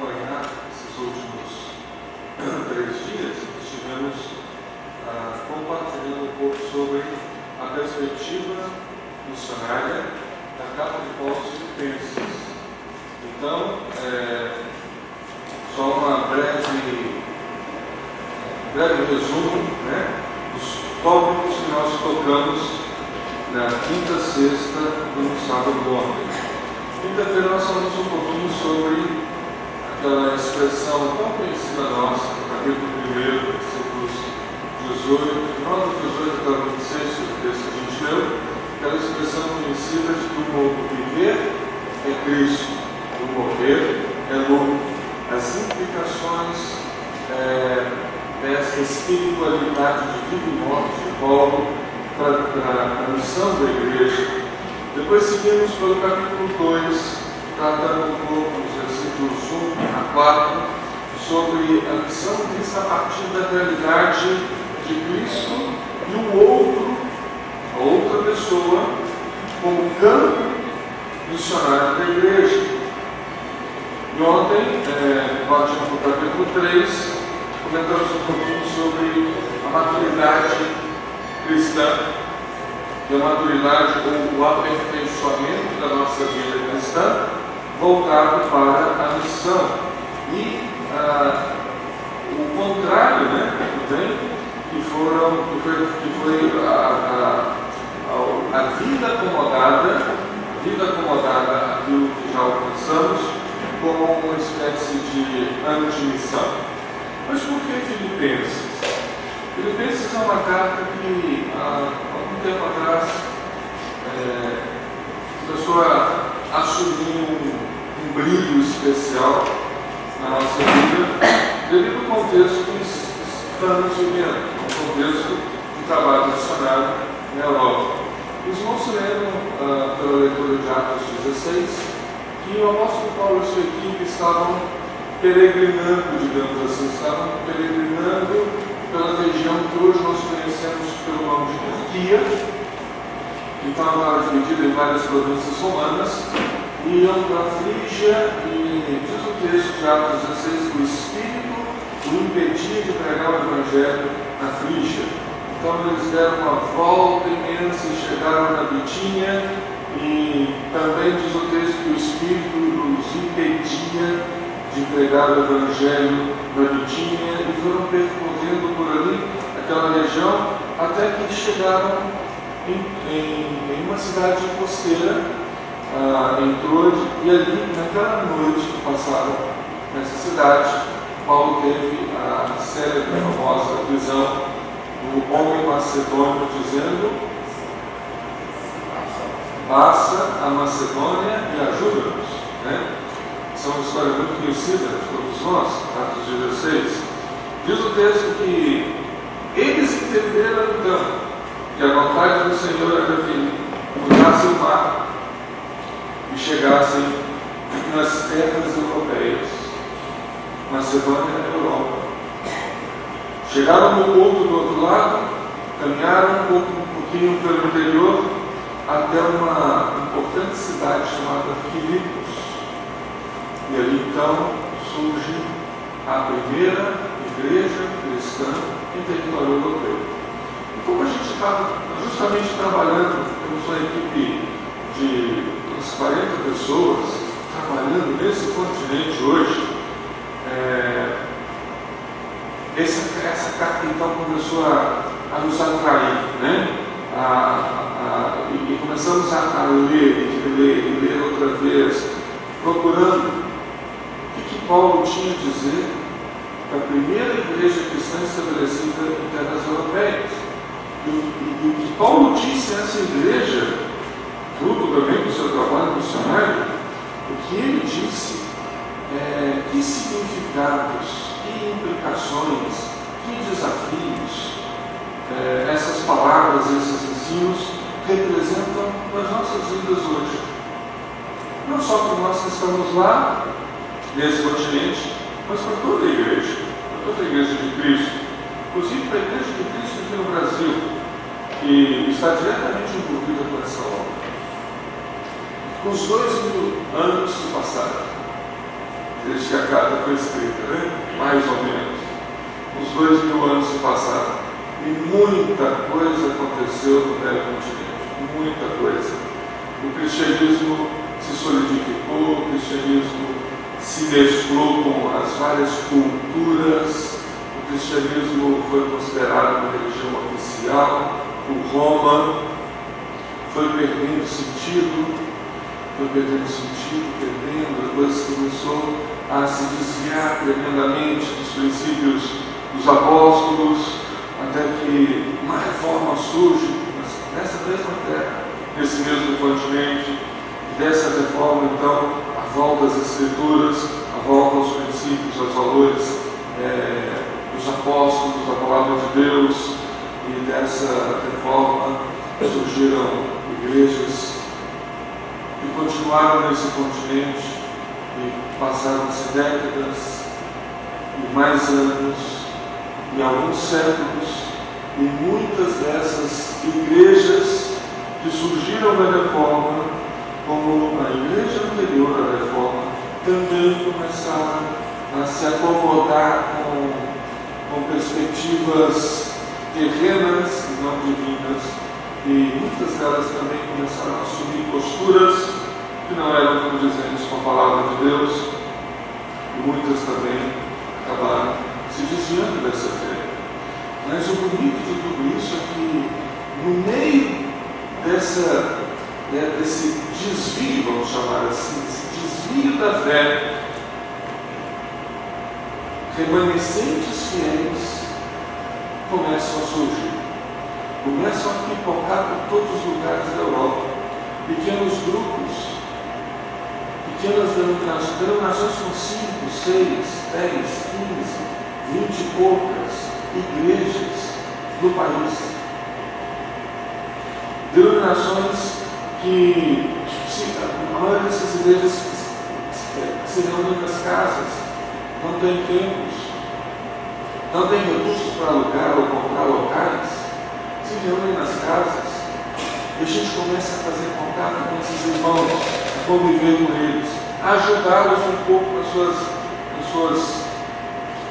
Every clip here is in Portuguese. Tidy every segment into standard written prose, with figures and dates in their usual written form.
acompanhar esses últimos 3 dias, estivemos compartilhando um pouco sobre a perspectiva missionária da carta de Paulo aos Filipenses. Então, só uma breve resumo, dos tópicos que nós tocamos na quinta, sexta e no sábado ontem. Quinta-feira nós falamos um pouquinho sobre aquela expressão tão conhecida nossa, no capítulo 1, versículos 18, final do 18 até o 26, o texto que a gente leu, aquela expressão conhecida de que o viver é Cristo, o morrer é lucro. As implicações dessa espiritualidade de vida e morte de Paulo para a missão da igreja. Depois seguimos pelo capítulo 2, tratando um pouco dos versículos 1 a 4, sobre a missão vista a partir da realidade de Cristo e a outra pessoa, como campo missionário da igreja. E ontem, partindo para o capítulo 3, comentamos um pouquinho sobre a maturidade cristã, e a maturidade ou o aperfeiçoamento da nossa vida cristã voltado para a missão. E o contrário, também, que foi a vida acomodada àquilo que já alcançamos, como uma espécie de antimissão. Mas por que Filipenses? Filipenses é uma carta que, há algum tempo atrás, começou a assumir um brilho especial na nossa vida, devido ao contexto que estamos vivendo, um contexto de trabalho missionário na Europa. Os irmãos se lembram, pela leitura de Atos 16, que o apóstolo Paulo e sua equipe estavam peregrinando, digamos assim, pela região que hoje nós conhecemos pelo nome de Turquia, que estava dividida em várias províncias romanas, e iam para a Frígia, e diz o texto de Atos 16 que o Espírito o impedia de pregar o Evangelho na Frígia. Então eles deram uma volta imensa e chegaram na Bitínia, e também diz o texto que o Espírito os impedia de pregar o Evangelho na Bitínia, e foram percorrendo por ali aquela região até que chegaram em uma cidade costeira, em Troade, e ali, naquela noite que passaram nessa cidade, Paulo teve a célebre e famosa visão do homem macedônio dizendo: passa a Macedônia e ajuda-nos. Isso é uma história muito conhecida de todos nós, Atos 16. Diz o texto que eles entenderam então que a vontade do Senhor era que cruzassem o mar e chegassem nas terras europeias, Macedônia e Europa. Chegaram no ponto do outro lado, caminharam um pouquinho pelo interior até uma importante cidade chamada Filipos. E ali então surge a primeira igreja cristã em território europeu. E como a gente estava justamente trabalhando, temos uma equipe de umas 40 pessoas trabalhando nesse continente hoje, essa carta então começou a nos atrair, e começamos a ler e ler outra vez, procurando o que Paulo tinha a dizer para a primeira igreja cristã estabelecida em terras europeias. E o que Paulo disse a essa igreja, fruto também do seu trabalho missionário, o que ele disse, que significados, que implicações, que desafios essas palavras, esses ensinos representam nas nossas vidas hoje. Não só para nós que estamos lá, nesse continente, mas para toda a igreja de Cristo, inclusive para a igreja de Cristo aqui no Brasil, que está diretamente envolvida com essa obra. Com os 2000 anos que passaram, desde que a carta foi escrita, né? Mais ou menos. Uns 2000 anos se passaram. E muita coisa aconteceu no Velho Continente. Muita coisa. O cristianismo se solidificou, o cristianismo se mesclou com as várias culturas. O cristianismo foi considerado uma religião oficial por Roma. Foi perdendo sentido, depois começou a se desviar tremendamente dos princípios dos apóstolos, até que uma reforma surge nessa mesma terra, nesse mesmo continente. Dessa reforma, então, a volta às Escrituras, a volta aos princípios, aos valores dos apóstolos, da palavra de Deus, e dessa reforma surgiram igrejas que continuaram nesse continente e passaram-se décadas e mais anos e alguns séculos, e muitas dessas igrejas que surgiram da reforma, como a igreja anterior à reforma, também começaram a se acomodar com perspectivas terrenas e não divinas, e muitas delas também começaram a assumir posturas que não eram condizentes com a palavra de Deus, e muitas também acabaram se desviando dessa fé. Mas o bonito de tudo isso é que, no meio desse desvio, vamos chamar assim, esse desvio da fé, remanescentes fiéis começam a surgir. Começam a pipocar por todos os lugares da Europa. Pequenos grupos, pequenas denominações com 5, 6, 10, 15, 20 e poucas igrejas no país. Denominações que, a maioria dessas igrejas se reúnem nas casas, não tem templos, não tem recursos para alugar ou comprar locais, se reúnem nas casas, e a gente começa a fazer contato com esses irmãos, a conviver com eles, a ajudá-los um pouco nas suas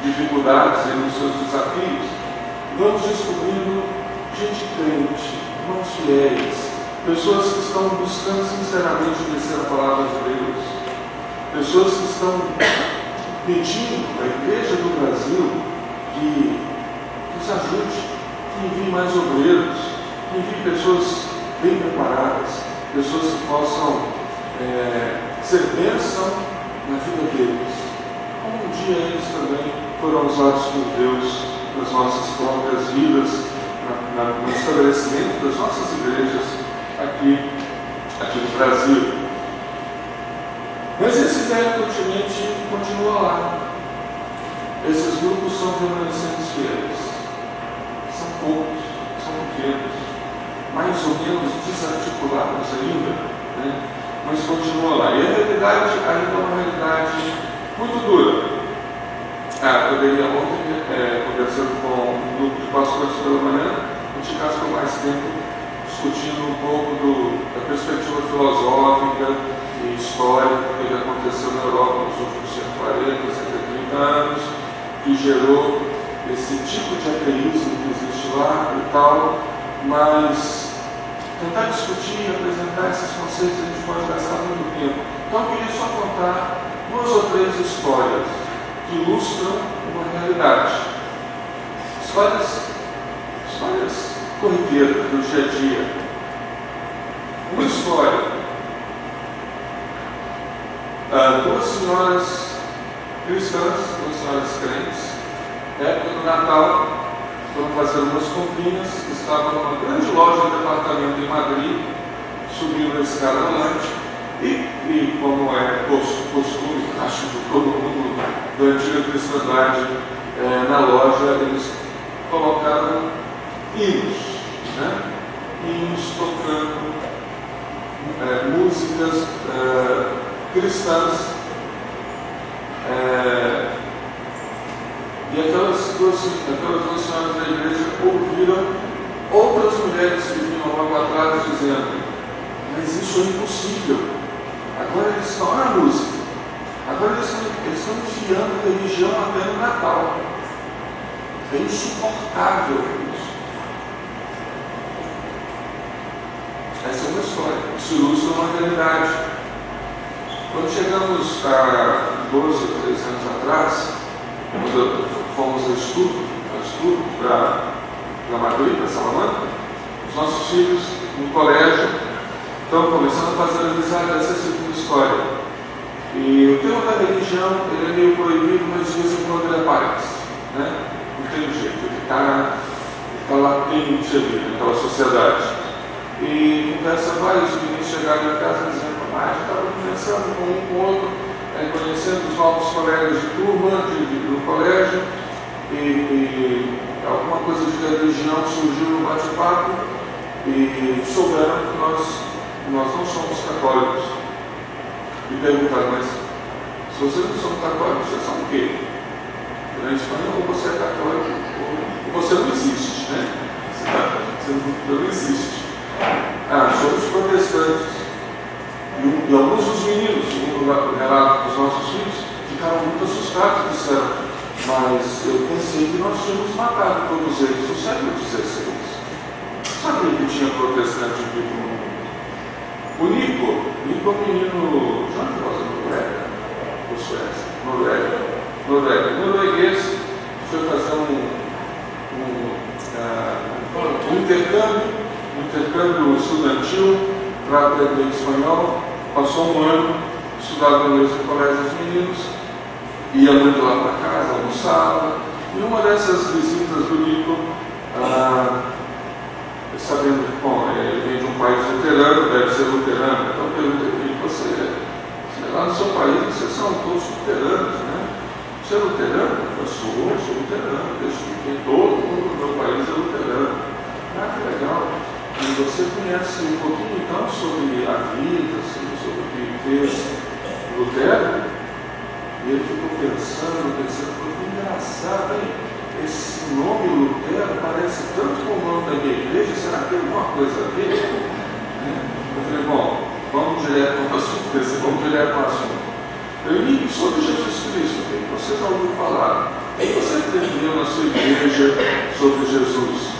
dificuldades e nos seus desafios. Vamos descobrindo gente crente, irmãos fiéis, pessoas que estão buscando sinceramente conhecer a palavra de Deus, pessoas que estão pedindo à Igreja do Brasil que nos ajude, que envie mais obreiros, que envie pessoas bem preparadas, pessoas que possam ser bênção na vida deles, como um dia eles também foram usados por Deus nas nossas próprias vidas, no estabelecimento das nossas igrejas aqui no Brasil. Mas esse velho continente continua lá. Esses grupos são remanescentes fiéis. São poucos, são pequenos, mais ou menos desarticulados ainda, né? Mas continua lá. E a realidade ainda é uma realidade muito dura. Poderia ontem, conversando com um grupo de pastores pela manhã, a gente gastou mais tempo discutindo um pouco da perspectiva filosófica e histórica do que aconteceu na Europa nos últimos 140, 130 anos, que gerou esse tipo de ateísmo que existe lá e tal, mas tentar discutir e apresentar esses conceitos a gente pode gastar muito tempo. Então eu queria só contar 2 ou 3 histórias que ilustram uma realidade. Histórias corriqueiras do dia a dia. Uma história. 2 senhoras cristãs, 2 senhoras crentes, época do Natal, foram fazer umas comprinhas, estavam numa grande loja de departamento em Madrid, subiram a escada rolante e como é costume, acho de todo mundo da antiga cristandade, na loja eles colocaram hinos, né? Hinos tocando músicas cristãs. E aquelas duas senhoras da igreja ouviram outras mulheres que vinham logo atrás dizendo: mas isso é impossível. Agora eles estão na música, agora eles estão estão enfiando religião até no Natal. É insuportável isso. Essa é uma história. Isso ilustra uma realidade. Quando chegamos a 12 ou 13 anos atrás, quando fomos a estudo para Madrid, para Salamanca, os nossos filhos no colégio estão começando a fazer amizade. Essa é a segunda história. E o tema da religião ele é meio proibido, mas de vez em quando ele aparece, né? Não tem jeito, ele está latente ali naquela sociedade. E conversa vários meninos chegaram em casa dizendo: a gente estava conversando com um com o outro, conhecendo os novos colegas de turma, do colégio, e alguma coisa de religião surgiu no bate-papo, e souberam que nós não somos católicos. E perguntaram: mas se vocês não são católicos, vocês são o quê? Na Espanha, ou você é católico, ou você não existe, né? Você não existe. Somos protestantes. E alguns dos meninos, segundo o relato dos nossos filhos, ficaram muito assustados e disseram: mas eu pensei que nós tínhamos matado todos eles no século XVI. Sabia que tinha protestante vivo no mundo? O Nico é um menino de onde nós? Noruega? Ou Suécia? Norueguês, foi fazer um intercâmbio estudantil para aprender espanhol. Passou um ano estudando inglês no colégio dos meninos, ia muito lá para casa, almoçava. E uma dessas visitas do Nico, sabendo que ele vem de um país luterano, deve ser luterano, então perguntei: você lá no seu país, vocês são todos luteranos, né? Você é luterano? Eu sou luterano, desde que todo mundo do meu país é luterano. Que legal. E você conhece um pouquinho então sobre a vida, sobre o que fez Lutero? E ele ficou pensando, falou: que engraçado, hein? Esse nome Lutero parece tanto com o nome da minha igreja, será que tem alguma coisa a ver? Eu falei: bom, vamos direto ao assunto. Eu li sobre Jesus Cristo, o que você já ouviu falar? O que você aprendeu na sua igreja sobre Jesus?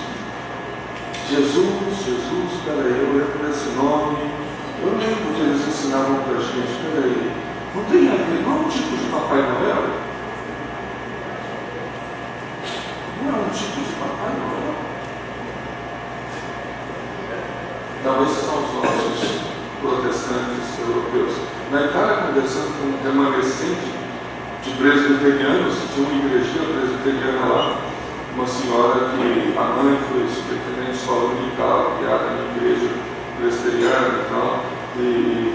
Jesus, peraí, eu lembro desse nome, eu lembro que eles ensinavam para a gente, peraí, não tem a ver, não é um tipo de Papai Noel? Não é um tipo de Papai Noel? Talvez sejam os nossos protestantes europeus. Na Itália, conversando com um remanescente de presbiterianos, tinha uma igrejinha presbiteriana lá, uma senhora que a mãe foi superintendente de escola dominical, criada na igreja presbiteriana e tal, e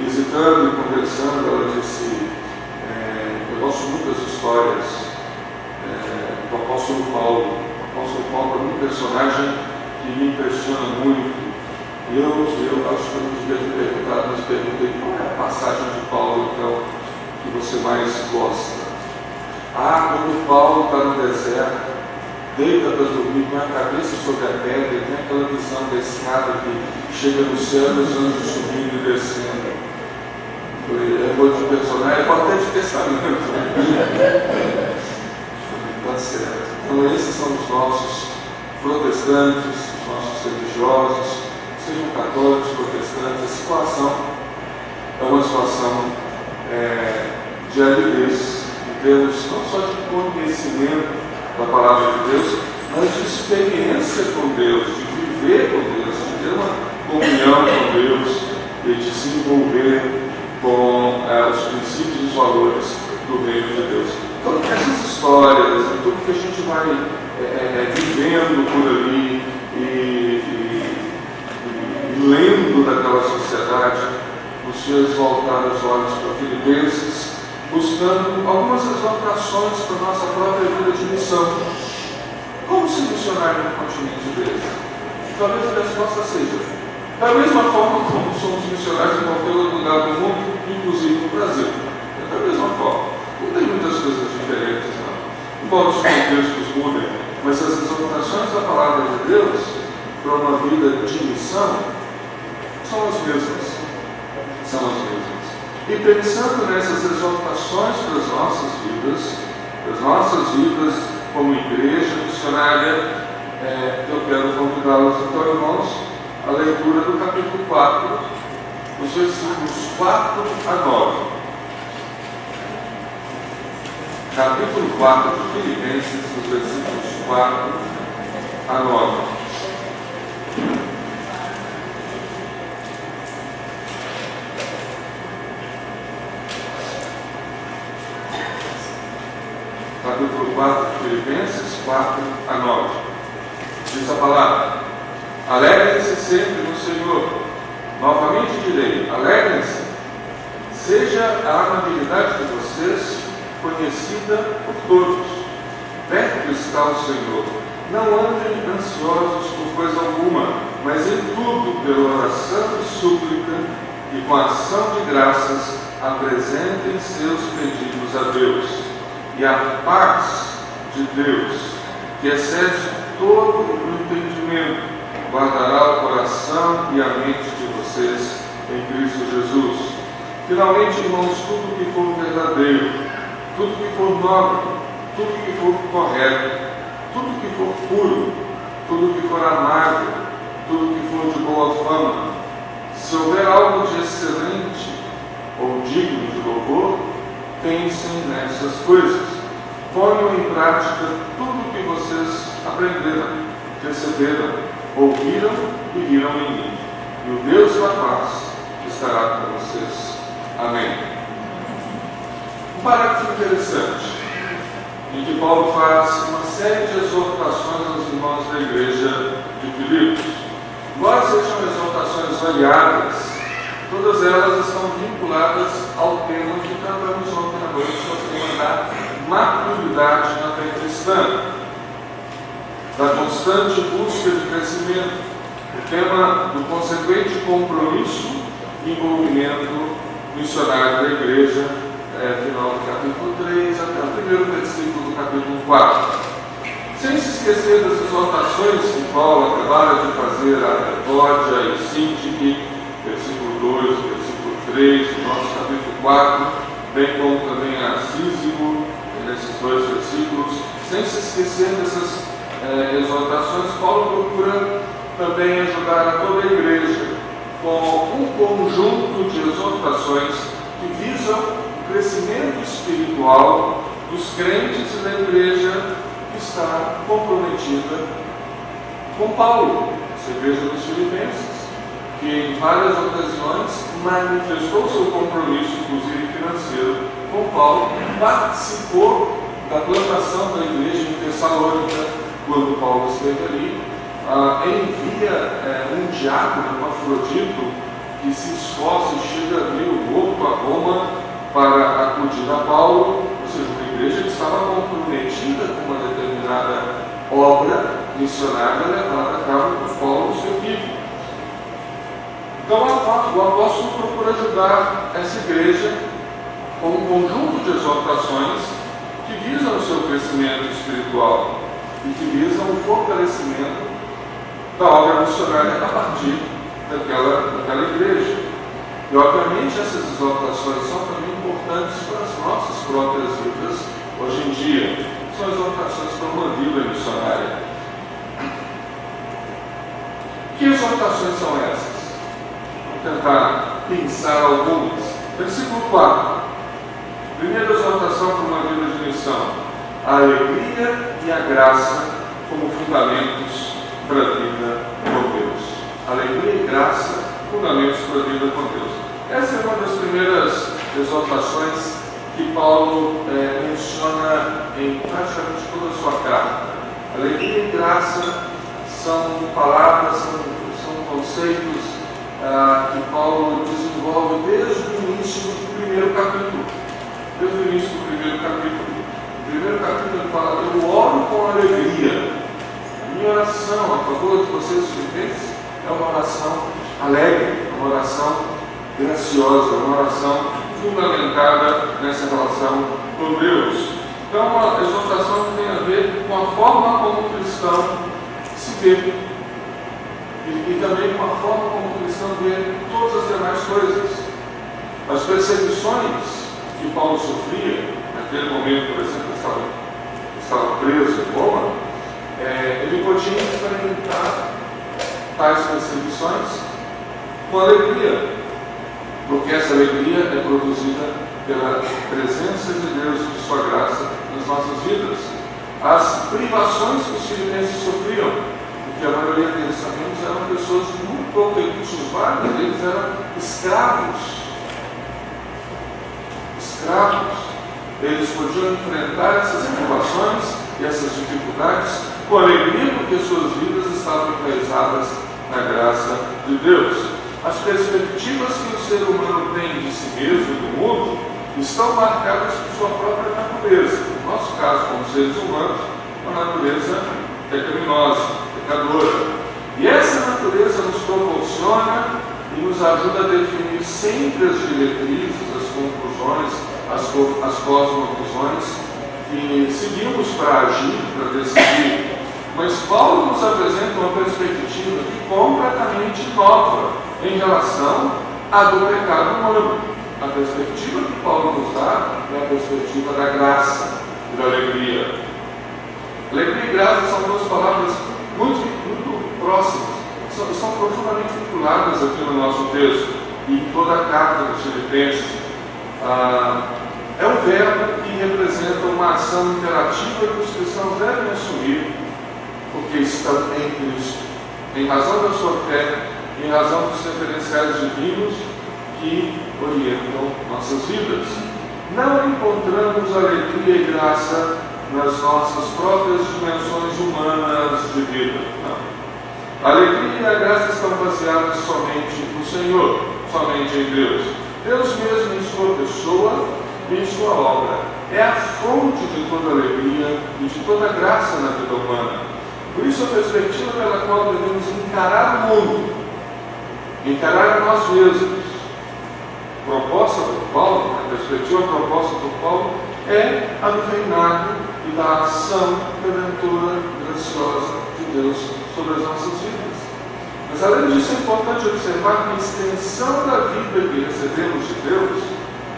visitando e conversando, ela disse: eu gosto muito das histórias do apóstolo Paulo. O apóstolo Paulo é um personagem que me impressiona muito. Eu acho que eu não devia ter perguntado, mas perguntei: qual é a passagem de Paulo, então, que você mais gosta? Quando Paulo está no deserto, deita para dormir com a cabeça sobre a pedra, e tem aquela visão da escada que chega no céu e os anjos subindo e descendo. Eu falei: é outro personagem, pode até de testamento. Está certo. Então, esses são os nossos protestantes, os nossos religiosos, sejam católicos, protestantes. A situação é uma situação de aridez, em termos não só de conhecimento da palavra de Deus, mas de experiência com Deus, de viver com Deus, de ter uma comunhão com Deus e de se envolver com os princípios e os valores do reino de Deus. Então, essas histórias, tudo que a gente vai vivendo por ali e lendo daquela sociedade, nos fez voltar os olhos para Filipenses, buscando algumas exortações para a nossa própria vida de missão. Como se missionar no continente desse? Talvez a resposta seja: da mesma forma como somos missionários em qualquer outro lugar do mundo, inclusive no Brasil. Da mesma forma. Não tem muitas coisas diferentes, não. Embora os contextos mudem, mas as exortações da palavra de Deus para uma vida de missão são as mesmas. E pensando nessas exortações para as das nossas vidas como igreja missionária. Eu quero convidá-los, então, irmãos, à leitura do capítulo 4, os versículos 4 a 9. Capítulo 4 de Filipenses, os versículos 4 a 9. Capítulo 4 de Filipenses, 4 a 9. Diz a palavra: alegrem-se sempre no Senhor. Novamente direi, alegrem-se. Seja a amabilidade de vocês conhecida por todos. Perto está o Senhor. Não andem ansiosos por coisa alguma, mas em tudo, pela oração e súplica e com ação de graças, apresentem seus pedidos a Deus. E a paz de Deus, que excede todo o entendimento, guardará o coração e a mente de vocês em Cristo Jesus. Finalmente, irmãos, tudo que for verdadeiro, tudo que for nobre, tudo que for correto, tudo que for puro, tudo que for amável, tudo que for de boa fama, se houver algo de excelente ou digno de louvor, pensem nessas coisas. Ponham em prática tudo o que vocês aprenderam, receberam, ouviram e viram em mim. E o Deus da paz estará com vocês. Amém. Um parágrafo interessante, em que Paulo faz uma série de exortações aos irmãos da igreja de Filipos. Embora sejam exortações variadas, todas elas estão vinculadas ao tema que tratamos ontem à noite, o tema da maturidade na fé cristã, da constante busca de crescimento, o tema do consequente compromisso e envolvimento missionário da igreja, final do capítulo 3 até o primeiro versículo do capítulo 4. Sem se esquecer das exortações que Paulo acabara de fazer a Evódia e Síntique, versículo 2, versículo 3, do nosso capítulo 4, bem como também a Sísimo, nesses dois versículos. Sem se esquecer dessas exortações, Paulo procura também ajudar a toda a igreja com um conjunto de exortações que visam o crescimento espiritual dos crentes e da igreja que está comprometida com Paulo, essa igreja dos Filipenses, que em várias ocasiões manifestou seu compromisso, inclusive financeiro, com Paulo, participou da plantação da igreja em Tessalônica, quando Paulo esteve ali, envia um diácono, Epafrodito, que se esforça e chega meio louco a Roma para acudir a Paulo, ou seja, uma igreja que estava comprometida com uma determinada obra missionária levada a cabo por Paulo no seu equipe. Então o apóstolo procura ajudar essa igreja com um conjunto de exortações que visam o seu crescimento espiritual e que visam o fortalecimento da obra missionária a partir daquela igreja. E obviamente essas exortações são também importantes para as nossas próprias vidas hoje em dia. São exortações para uma vida missionária. Que exortações são essas? Vamos tentar pensar algumas. Versículo 4. Primeira exortação para uma vida de missão: a alegria e a graça como fundamentos para a vida com Deus. Alegria e graça, fundamentos para a vida com Deus. Essa é uma das primeiras exortações que Paulo menciona em praticamente toda a sua carta. Alegria e graça são palavras, são conceitos que Paulo desenvolve desde o início do primeiro capítulo. Desde o início do primeiro capítulo. No primeiro capítulo ele fala: eu oro com alegria. A minha oração a favor de vocês, Filipenses, é uma oração alegre, uma oração graciosa, uma oração fundamentada nessa relação com Deus. Então, uma exortação que tem a ver com a forma como o cristão se vê e também com a forma como o cristão vê todas as demais coisas. As perseguições que Paulo sofria momento, por exemplo, estava preso em Roma, ele podia enfrentar tais perseguições com alegria, porque essa alegria é produzida pela presença de Deus e de sua graça nas nossas vidas. As privações que os filipenses sofriam, porque a maioria deles sabemos eram pessoas de muito pouco recursos, vários deles eram escravos. Eles podiam enfrentar essas privações e essas dificuldades com alegria, porque suas vidas estavam enraizadas na graça de Deus. As perspectivas que o ser humano tem de si mesmo e do mundo estão marcadas por sua própria natureza. No nosso caso, como seres humanos, uma natureza pecaminosa, pecadora. E essa natureza nos proporciona e nos ajuda a definir sempre as diretrizes, as conclusões, as cosmovisões que seguimos para agir, para decidir. Mas Paulo nos apresenta uma perspectiva completamente nova em relação à do pecado humano. A perspectiva que Paulo nos dá é a perspectiva da graça e da alegria. Alegria e graça são duas palavras muito próximas, são profundamente vinculadas aqui no nosso texto e em toda a carta dos Filipenses. É um verbo que representa uma ação interativa que os cristãos devem assumir, porque estão em Cristo, em razão da sua fé, em razão dos referenciais divinos que orientam nossas vidas. Não encontramos alegria e graça nas nossas próprias dimensões humanas de vida. Não. A alegria e a graça estão baseadas somente no Senhor, somente em Deus. Deus mesmo em sua pessoa e em sua obra é a fonte de toda alegria e de toda graça na vida humana. Por isso, a perspectiva pela qual devemos encarar o mundo, encarar a nós mesmos, proposta por Paulo, a perspectiva proposta por Paulo é a do reinado e da ação redentora graciosa de Deus sobre as nossas vidas. Mas além disso, é importante observar que a extensão da vida que recebemos de Deus,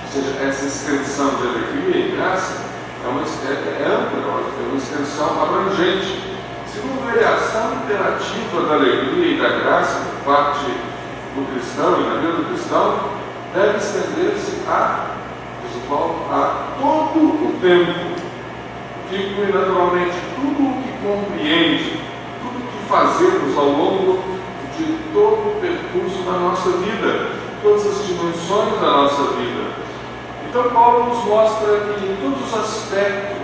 ou seja, essa extensão de alegria e graça, é ampla, é uma extensão abrangente. Segundo ele, a ação interativa da alegria e da graça por parte do cristão e na vida do cristão deve estender-se diz o Paulo, a todo o tempo, que inclui naturalmente tudo o que compreende, tudo o que fazemos ao longo de todo o percurso da nossa vida, todas as dimensões da nossa vida. Então Paulo nos mostra que em todos os aspectos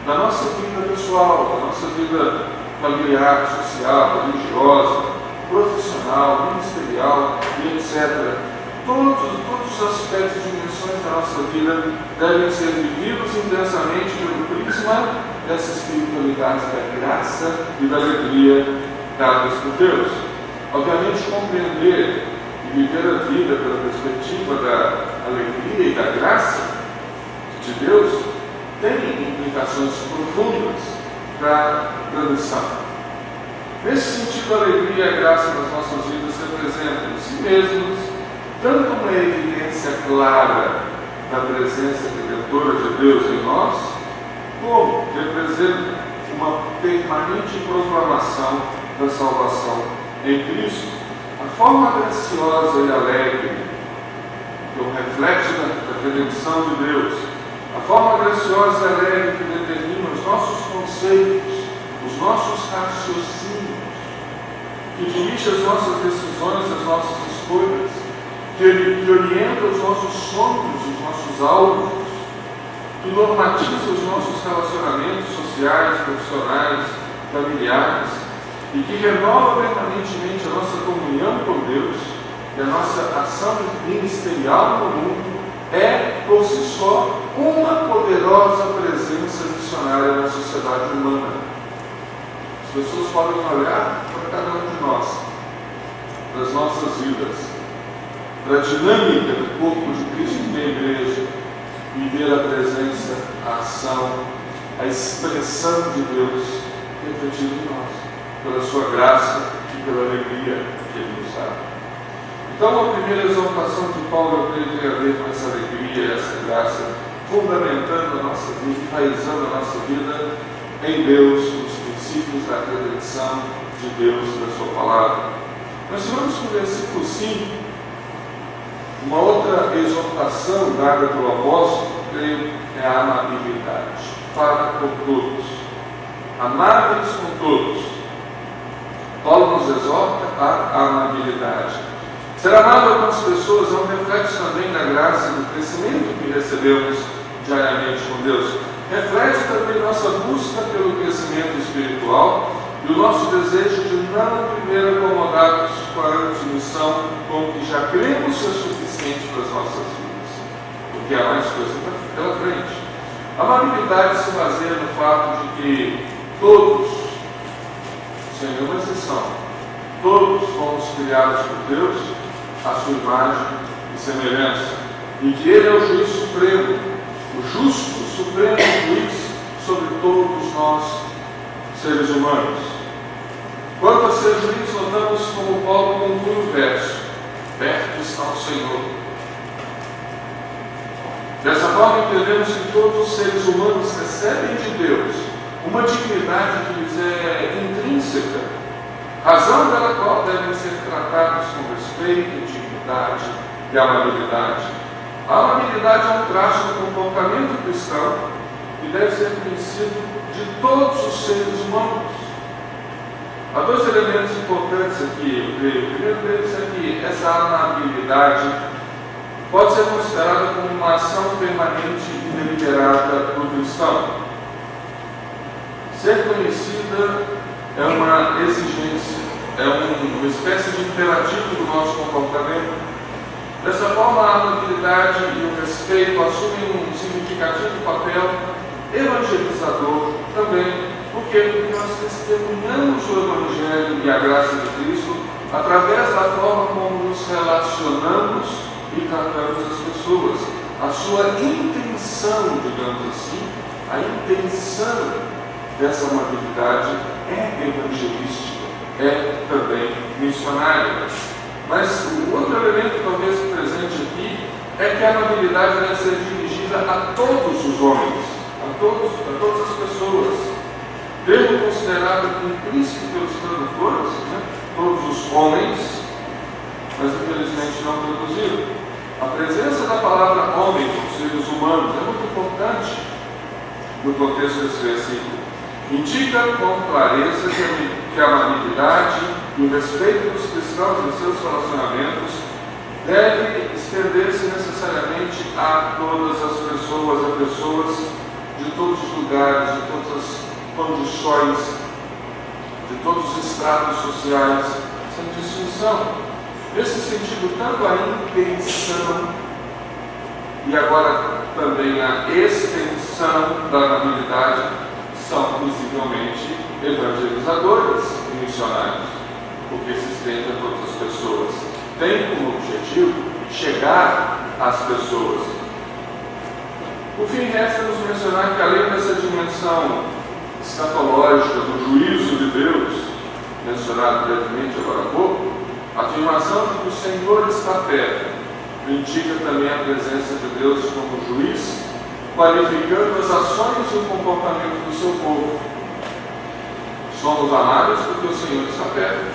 da nossa vida pessoal, da nossa vida familiar, social, religiosa, profissional, ministerial e etc., todos os aspectos e dimensões da nossa vida devem ser vividos intensamente pelo prisma dessa espiritualidade da graça e da alegria dadas por Deus. Obviamente, compreender e viver a vida pela perspectiva da alegria e da graça de Deus tem implicações profundas para a missão. Nesse sentido, a alegria e a graça nas nossas vidas representam em si mesmos tanto uma evidência clara da presença redentora de Deus em nós, como representam uma permanente proclamação da salvação em Cristo. A forma graciosa e alegre, que é um reflexo da redenção de Deus, a forma graciosa e alegre que determina os nossos conceitos, os nossos raciocínios, que dirige as nossas decisões, as nossas escolhas, que orienta os nossos sonhos, os nossos alvos, que normatiza os nossos relacionamentos sociais, profissionais, familiares, e que renova permanentemente a nossa comunhão com Deus e a nossa ação ministerial no mundo, é, por si só, uma poderosa presença missionária na sociedade humana. As pessoas podem olhar para cada um de nós, das nossas vidas, para a dinâmica do corpo de Cristo e da igreja, e ver a presença, a ação, a expressão de Deus refletida em nós, pela sua graça e pela alegria que Ele nos dá. Então, a primeira exaltação de Paulo, eu creio, tem a ver com essa alegria e essa graça fundamentando a nossa vida, enraizando a nossa vida em Deus, nos princípios da redenção de Deus e da Sua palavra. Nós vamos com o versículo 5, uma outra exortação dada pelo apóstolo, creio, é a amabilidade para com todos. Amáveis com todos. Paulo nos exorta a amabilidade. Ser amável com as pessoas é um reflexo também da graça e do crescimento que recebemos diariamente com Deus. Reflete também nossa busca pelo crescimento espiritual e o nosso desejo de não viver acomodados com a admissão com que já cremos ser suficiente para as nossas vidas, porque há mais coisa pela frente. A amabilidade se baseia no fato de que todos, sem nenhuma exceção, todos fomos criados por Deus à sua imagem e semelhança, e que Ele é o juiz supremo, o justo, supremo juiz sobre todos nós, seres humanos. Quanto a ser juiz, notamos como Paulo conclui o verso: perto está o Senhor. Dessa forma, entendemos que todos os seres humanos recebem de Deus uma dignidade que lhes é intrínseca, razão pela qual devem ser tratados com respeito, dignidade e amabilidade. A amabilidade é um traço do comportamento cristão que deve ser conhecido de todos os seres humanos. Há dois elementos importantes aqui, eu creio. O primeiro deles é que essa amabilidade pode ser considerada como uma ação permanente e deliberada do cristão. Ser conhecida é uma exigência, é uma espécie de imperativo do nosso comportamento. Dessa forma, a amabilidade e o respeito assumem um significativo papel evangelizador também, porque nós testemunhamos o Evangelho e a graça de Cristo através da forma como nos relacionamos e tratamos as pessoas. A sua intenção, digamos assim, a intenção dessa amabilidade é evangelística, é também missionária. Mas o outro elemento talvez presente aqui é que a amabilidade deve ser dirigida a todos os homens, a todas as pessoas. Termo considerado implícito pelos tradutores, todos os homens, mas infelizmente não traduzido. A presença da palavra homem, os seres humanos, é muito importante no contexto desse versículo. Indica com clareza que a amabilidade e o respeito dos cristãos em seus relacionamentos deve estender-se necessariamente a todas as pessoas, a pessoas de todos os lugares, de todas as condições, de todos os estratos sociais, sem distinção. Nesse sentido, tanto a intenção e agora também a extensão da amabilidade são visivelmente evangelizadores e missionários, porque se estende a todas as pessoas. Tem como objetivo chegar às pessoas. Por fim, resta-nos mencionar que, além dessa dimensão escatológica do juízo de Deus, mencionado brevemente agora há pouco, a afirmação de que o Senhor está perto indica também a presença de Deus como juiz, qualificando as ações e o comportamento do seu povo. Somos amáveis porque o Senhor está perto,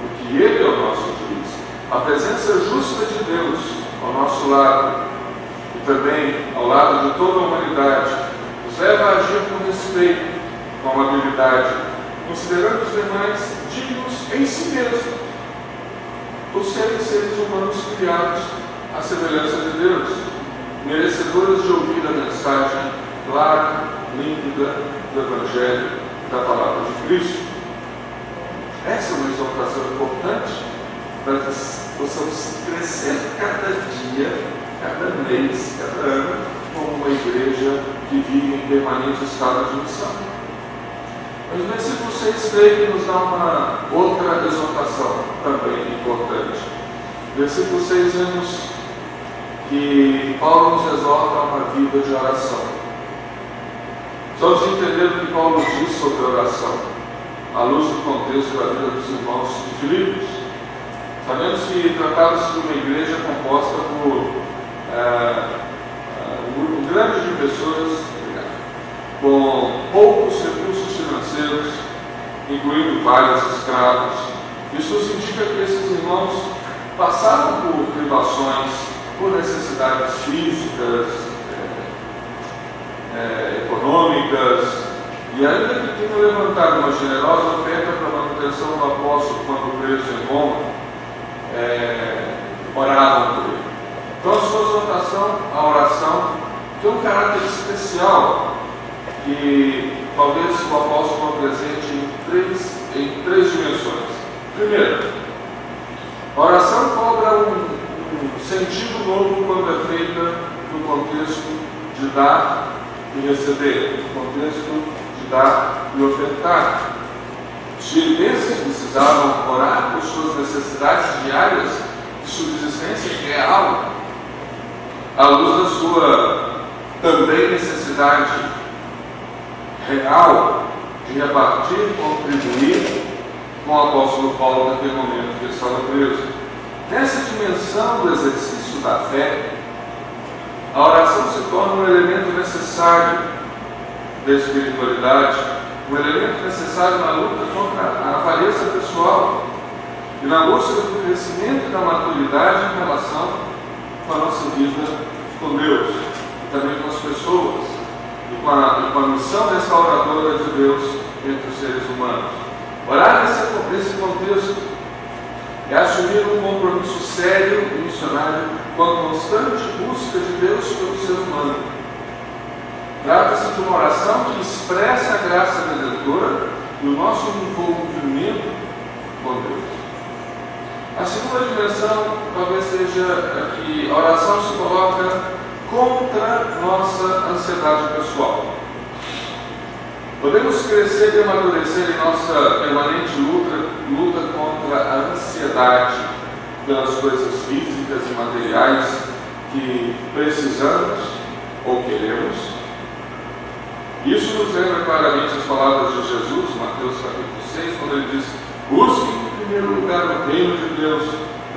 porque Ele é o nosso juiz. A presença justa de Deus ao nosso lado e também ao lado de toda a humanidade nos leva a agir com respeito, com amabilidade, considerando os demais dignos em si mesmos, por serem seres humanos criados à semelhança de Deus, merecedores de ouvir a mensagem clara, límpida do Evangelho, da Palavra de Cristo. Essa é uma exortação importante para que possamos crescer cada dia, cada mês, cada ano, como uma igreja que vive em permanente estado de missão. Mas o versículo 6 creio que nos dá uma outra exortação também importante. No versículo 6 vemos que Paulo nos exorta a uma vida de oração. Precisamos entender o que Paulo diz sobre oração, à luz do contexto da vida dos irmãos de Filipos. Sabemos que tratava-se de uma igreja composta por um grupo grande de pessoas com poucos recursos financeiros, incluindo vários escravos. Isso significa que esses irmãos passaram por privações, por necessidades físicas, econômicas, e ainda que tenham levantado uma generosa oferta para a manutenção do apóstolo quando preso em Roma, oravam por ele. Então a sua exortação, a oração, tem um caráter especial que talvez o apóstolo apresente em três dimensões. Primeiro, a oração cobra um sentido novo quando é feita no contexto de dar e receber, no contexto de dar e ofertar. Os filipenses precisavam orar por suas necessidades diárias de subsistência real, à luz da sua também necessidade real de repartir, contribuir com o apóstolo Paulo naquele momento que ele estava preso. Nessa dimensão do exercício da fé, a oração se torna um elemento necessário da espiritualidade, um elemento necessário na luta contra a avareza pessoal e na busca do crescimento e da maturidade em relação com a nossa vida com Deus e também com as pessoas e com a missão restauradora de Deus entre os seres humanos. Orar nesse contexto é assumir um compromisso sério e missionário com a constante busca de Deus pelo ser humano. Trata-se de uma oração que expressa a graça redentora e o nosso envolvimento com Deus. A segunda dimensão talvez seja que a oração se coloca contra nossa ansiedade pessoal. Podemos crescer e amadurecer em nossa permanente luta contra a ansiedade pelas coisas físicas e materiais que precisamos ou queremos. Isso nos lembra claramente as palavras de Jesus, Mateus capítulo 6, quando ele diz: busquem em primeiro lugar o reino de Deus,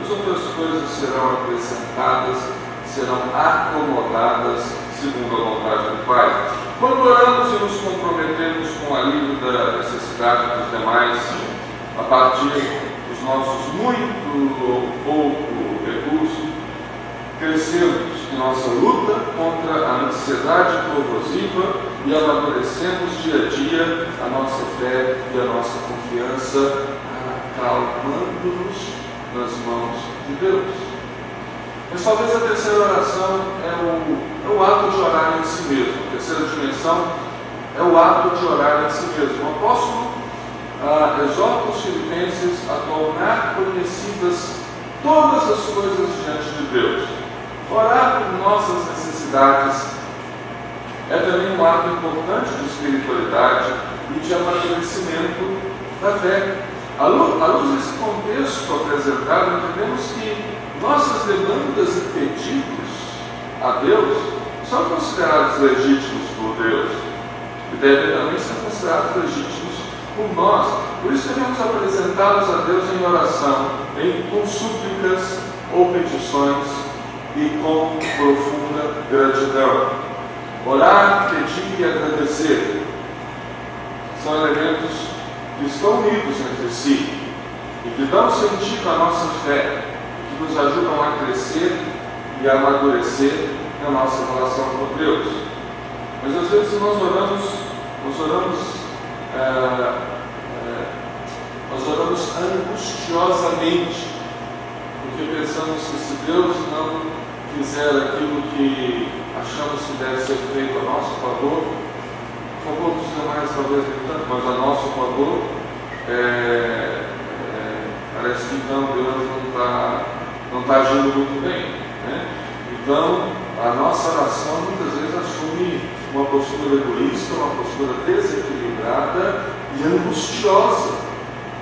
as outras coisas serão acrescentadas, serão acomodadas segundo a vontade do Pai. Quando oramos e nos comprometemos com o alívio da necessidade dos demais, a partir dos nossos muito ou pouco recursos, crescemos em nossa luta contra a ansiedade corrosiva e amadurecemos dia a dia a nossa fé e a nossa confiança, acalmando-nos nas mãos de Deus. Mas talvez a terceira oração é o ato de orar em si mesmo. A terceira dimensão é o ato de orar em si mesmo. O apóstolo exorta os filipenses a tornar conhecidas todas as coisas diante de Deus. Orar por nossas necessidades é também um ato importante de espiritualidade e de amadurecimento da fé. À luz desse contexto apresentado, entendemos que nossas demandas e pedidos a Deus são considerados legítimos por Deus e devem também ser considerados legítimos por nós. Por isso devemos apresentá-los a Deus em oração, com súplicas ou petições e com profunda gratidão. Orar, pedir e agradecer são elementos que estão unidos entre si e que dão sentido à nossa fé, que nos ajudam a crescer e a amadurecer na nossa relação com Deus. Mas às vezes nós oramos angustiosamente, porque pensamos que se Deus não fizer aquilo que achamos que deve ser feito a nosso favor dos demais talvez nem tanto, mas a nosso favor, parece que então Deus não está agindo muito bem, né? Então a nossa oração muitas vezes assume uma postura egoísta, uma postura desequilibrada e angustiosa,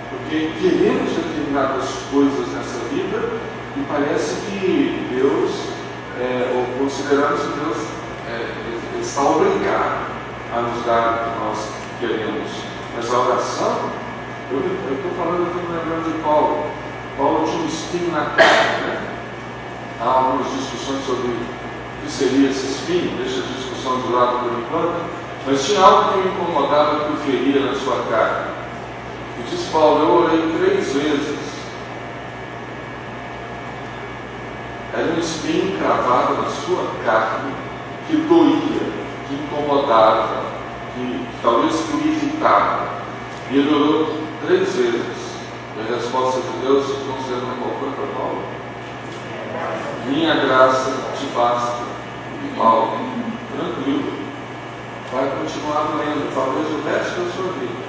porque queremos determinadas coisas nessa vida e parece que Deus, ou consideramos que Deus está obrigado a nos dar o que nós queremos. Mas a oração, eu estou lembrando de Paulo. Paulo tinha um espinho na carne, né? Há algumas discussões sobre que seria esse espinho, deixa a discussão de lado por enquanto, mas tinha algo que me incomodava, que o feria na sua carne. E diz Paulo: eu orei 3 vezes. Era um espinho cravado na sua carne, que doía, que incomodava, que talvez que o irritava. E ele orou 3 vezes. E a resposta de Deus, considerando qual foi para Paulo? Minha graça te basta. E Paulo, tranquilo, vai continuar doendo, talvez o resto da sua vida,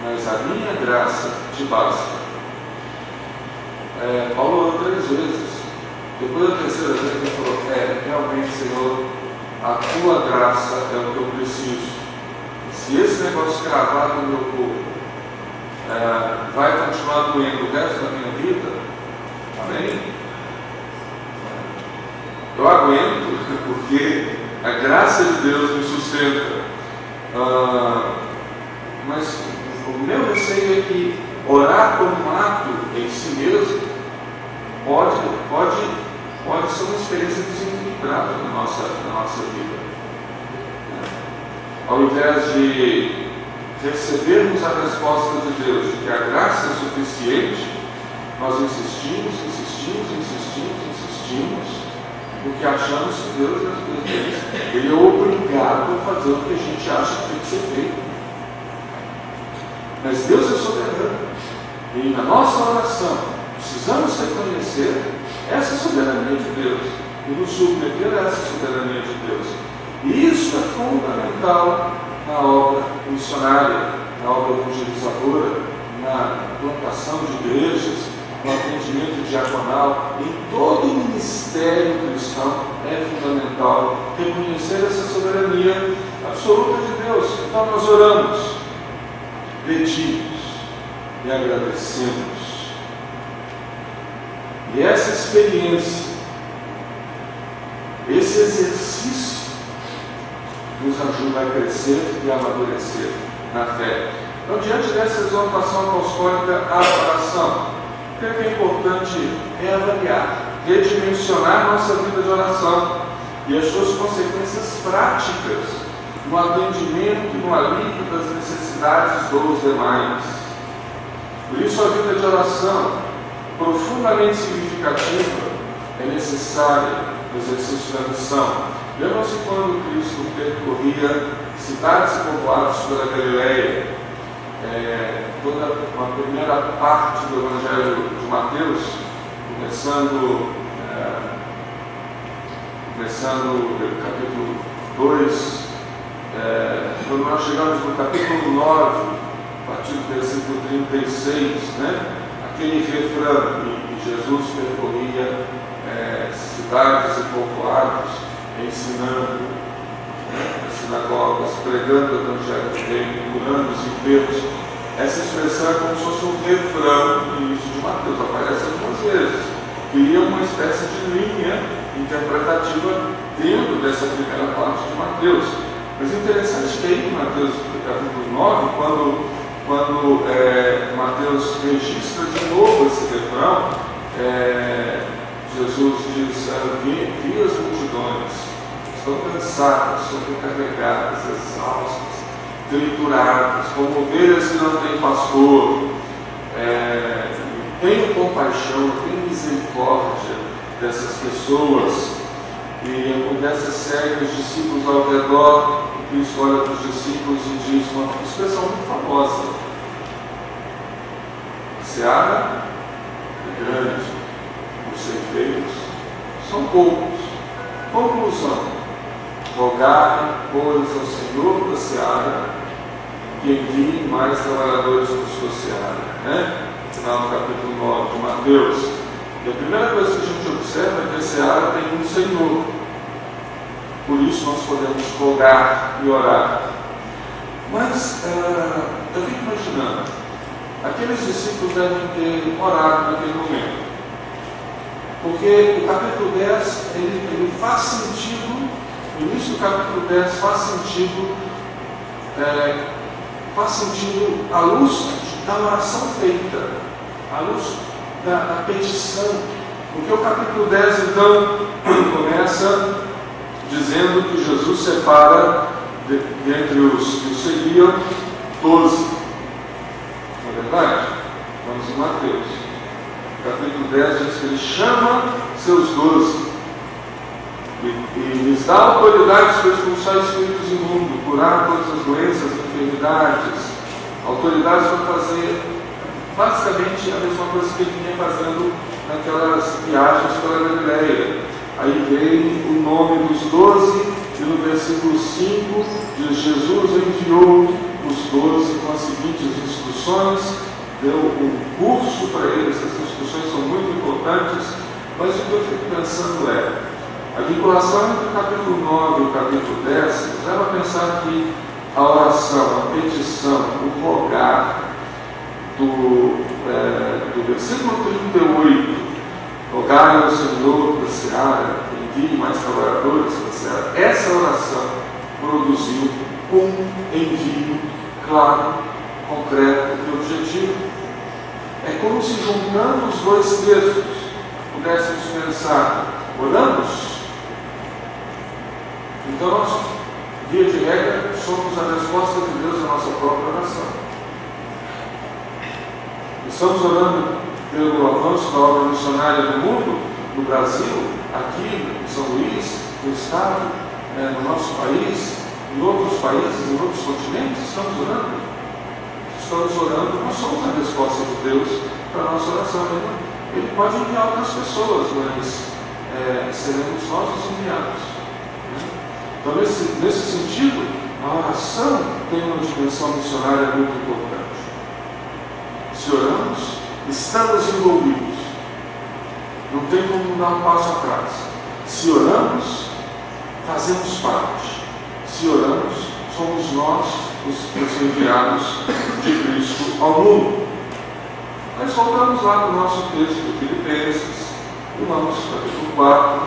mas a minha graça te basta. Paulo orou 3 vezes. Depois da 3ª vez ele falou: realmente, Senhor, a tua graça é o que eu preciso. Se esse negócio cravado no meu corpo vai continuar doendo o resto da minha vida, amém? Eu aguento, porque a graça de Deus me sustenta. Mas o meu receio é que orar como um ato em si mesmo pode ser uma experiência desequilibrada na nossa vida. Ao invés de recebermos a resposta de Deus de que a graça é suficiente, nós insistimos no que achamos que Deus ele é obrigado a fazer o que a gente acha que tem que ser feito. Mas Deus é soberano, e na nossa oração precisamos reconhecer essa soberania de Deus e nos submeter a essa soberania de Deus. E isso é fundamental na obra missionária, na obra evangelizadora, na plantação de igrejas, no atendimento diaconal. Em todo o ministério cristão é fundamental reconhecer essa soberania absoluta de Deus. Então nós oramos, pedimos e agradecemos. E essa experiência, esse exercício nos ajuda a crescer e a amadurecer na fé. Então, diante dessa exortação apostólica à oração, o que é importante reavaliar, redimensionar nossa vida de oração e as suas consequências práticas no atendimento e no alívio das necessidades dos demais. Por isso, a vida de oração profundamente significativa é necessária no exercício da missão. Lembram-se quando Cristo percorria cidades e povoados pela Galileia, toda uma primeira parte do Evangelho de Mateus, começando no capítulo 2, quando nós chegamos no capítulo 9, a partir do versículo 36, aquele refrão, e Jesus percorria cidades e povoados, ensinando nas sinagogas, pregando o Evangelho do Reino, curando os enfermos. Essa expressão é como se fosse um refrão no início de Mateus, aparece algumas vezes. Cria uma espécie de linha interpretativa dentro dessa primeira parte de Mateus. Mas é interessante que aí em Mateus capítulo 9, quando Mateus registra de novo esse refrão, Jesus diz: vi as multidões, estão cansadas, sobrecarregadas, exaustas, trituradas, como ovelhas que não têm pastor. Tenho compaixão, tenho misericórdia dessas pessoas. E a conversa segue, os discípulos ao redor, e Cristo olha para os discípulos e diz uma expressão muito famosa: a seara é grande, os ceifeiros são poucos. Conclusão: rogai, pois, ao Senhor da seara que envie mais trabalhadores para a sua seara. Final do capítulo 9 de Mateus. E a primeira coisa que a gente observa é que a seara tem um Senhor. Por isso nós podemos rogar e orar. Mas eu fico imaginando, aqueles discípulos devem ter orado naquele momento. Porque o capítulo 10, ele faz sentido, o início do capítulo 10 faz sentido à luz da oração feita, à luz da petição. Porque o capítulo 10, então, começa dizendo que Jesus separa dentre os que o seguiam 12. Não é verdade? Vamos em Mateus. Capítulo 10 diz que ele chama seus 12 e lhes dá autoridade para expulsar espíritos imundos, curar todas as doenças, enfermidades, autoridade para fazer basicamente a mesma coisa que ele vinha fazendo naquelas viagens pela Galileia. Aí vem o nome dos 12 e no versículo 5 diz: Jesus enviou os 12 com as seguintes instruções, deu um curso para eles. Essas instruções são muito importantes, mas o que eu fico pensando é a vinculação entre o capítulo 9 e o capítulo 10 nos leva a pensar que a oração, a petição, o rogar do versículo 38, rogai ao Senhor da seara, envie mais trabalhadores da seara, essa oração produziu um envio claro, concreto e objetivo. É como se, juntando os dois textos, pudéssemos pensar: oramos? Então nós, via de regra, somos a resposta de Deus à nossa própria oração. Estamos orando pelo avanço da obra missionária no mundo, no Brasil, aqui em São Luís, no Estado, no nosso país, em outros países, em outros continentes. Estamos orando? Estamos orando, nós somos a resposta de Deus para a nossa oração. Ele pode enviar outras pessoas, mas seremos nós os enviados. Então, nesse sentido, a oração tem uma dimensão missionária muito importante. Se oramos, estamos envolvidos. Não tem como dar um passo atrás. Se oramos, fazemos parte. Se oramos, somos nós os enviados de Cristo ao mundo. Mas voltamos lá para o nosso texto de Filipenses, e vamos para o capítulo 4,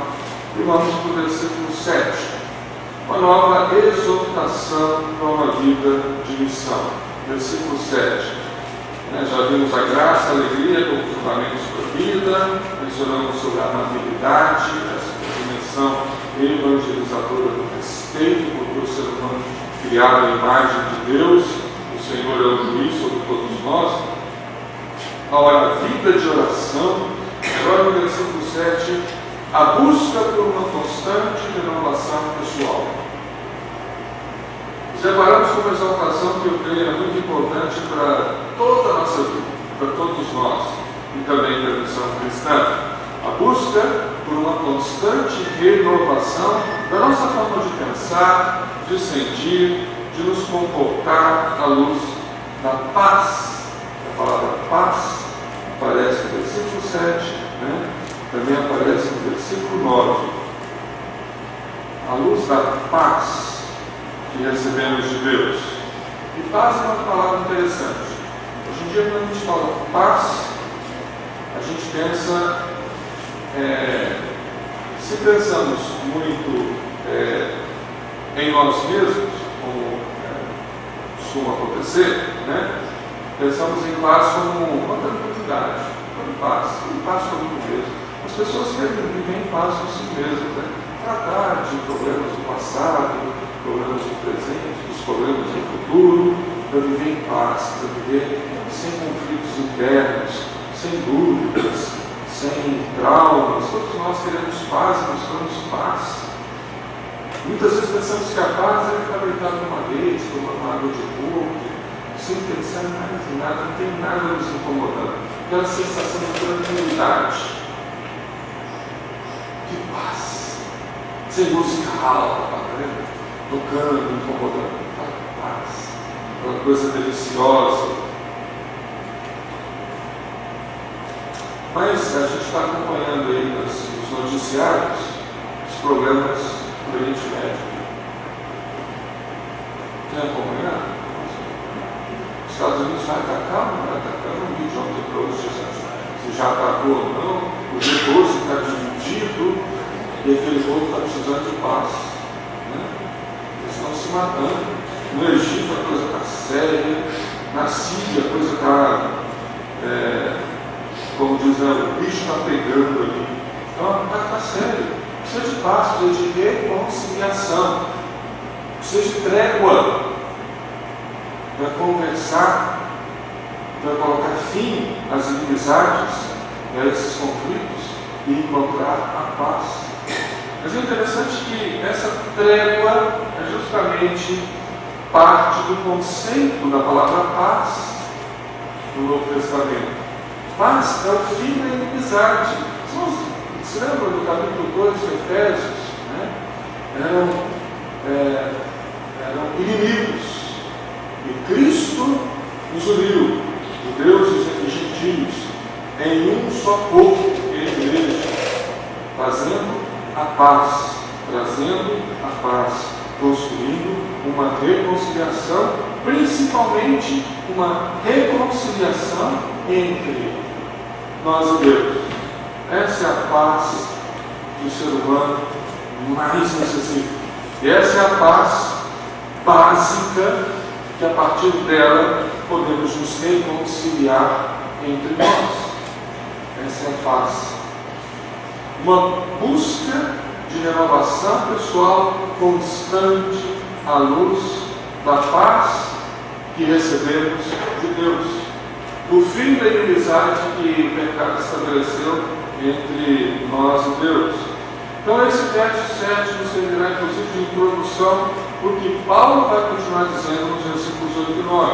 e vamos para o versículo 7. Uma nova exortação para uma vida de missão. Versículo 7. Já vimos a graça, a alegria como fundamentos para a vida, mencionamos sobre a amabilidade, essa dimensão evangelizadora do respeito, porque o ser humano criado à imagem de Deus, o Senhor é o juiz sobre todos nós. Agora, a vida de oração, agora no versículo 7, a busca por uma constante renovação pessoal. Separamos como exaltação que eu creio é muito importante para toda a nossa vida, para todos nós, e também para a missão cristã. A busca por uma constante renovação da nossa forma de pensar, de sentir, de nos comportar à luz da paz. A palavra paz aparece no versículo 7, também aparece no versículo 9. A luz da paz que recebemos de Deus. E paz é uma palavra interessante. Hoje em dia, quando a gente fala paz, a gente pensa, se pensamos muito em nós mesmos, como costuma acontecer, pensamos em paz como uma tranquilidade, como paz comigo mesmo. As pessoas vivem em paz com si mesmas, tratar de problemas do passado, problemas do presente, dos problemas do futuro, para viver em paz, para viver sem conflitos internos, sem dúvidas, sem traumas. Todos nós queremos paz e buscamos paz. Muitas vezes pensamos que a paz é ficar deitado numa rede, tomando água de coco, sem pensar mais em nada, não tem nada nos incomodando. Aquela sensação de tranquilidade. Que paz, sem música alta, tocando, incomodando, paz, uma coisa deliciosa. Mas a gente está acompanhando aí nos noticiários os problemas do Oriente Médio. Tem acompanhado? Os Estados Unidos vai atacar ou não vai atacar? Eu não vi de ontem para hoje se já atacou ou não. O G12 está dividido e aquele povo está precisando de paz. Eles estão se matando. No Egito a coisa está séria. Na Síria a coisa está, como dizem, o bicho está pegando ali. Então está sério. Precisa de paz, precisa de reconciliação, precisa de trégua para conversar, para colocar fim às inimizades, a esses conflitos e encontrar a paz. Mas é interessante que essa trégua é justamente parte do conceito da palavra paz no Novo Testamento. Paz é o fim da inimizade. Se lembra do capítulo 2 de Efésios? Né? Eram inimigos. E Cristo os uniu, judeus e gentios, em um só corpo, que é a igreja, fazendo a paz, trazendo a paz, construindo uma reconciliação, principalmente uma reconciliação entre nós e Deus. Essa é a paz que o ser humano mais necessita. E essa é a paz básica que a partir dela podemos nos reconciliar entre nós. Essa é a paz. Uma busca de renovação pessoal constante à luz da paz que recebemos de Deus. O fim da inimizade que o pecado estabeleceu entre nós e Deus. Então esse verso 7 nos servirá inclusive de introdução, porque Paulo vai continuar dizendo nos versículos 8 e 9.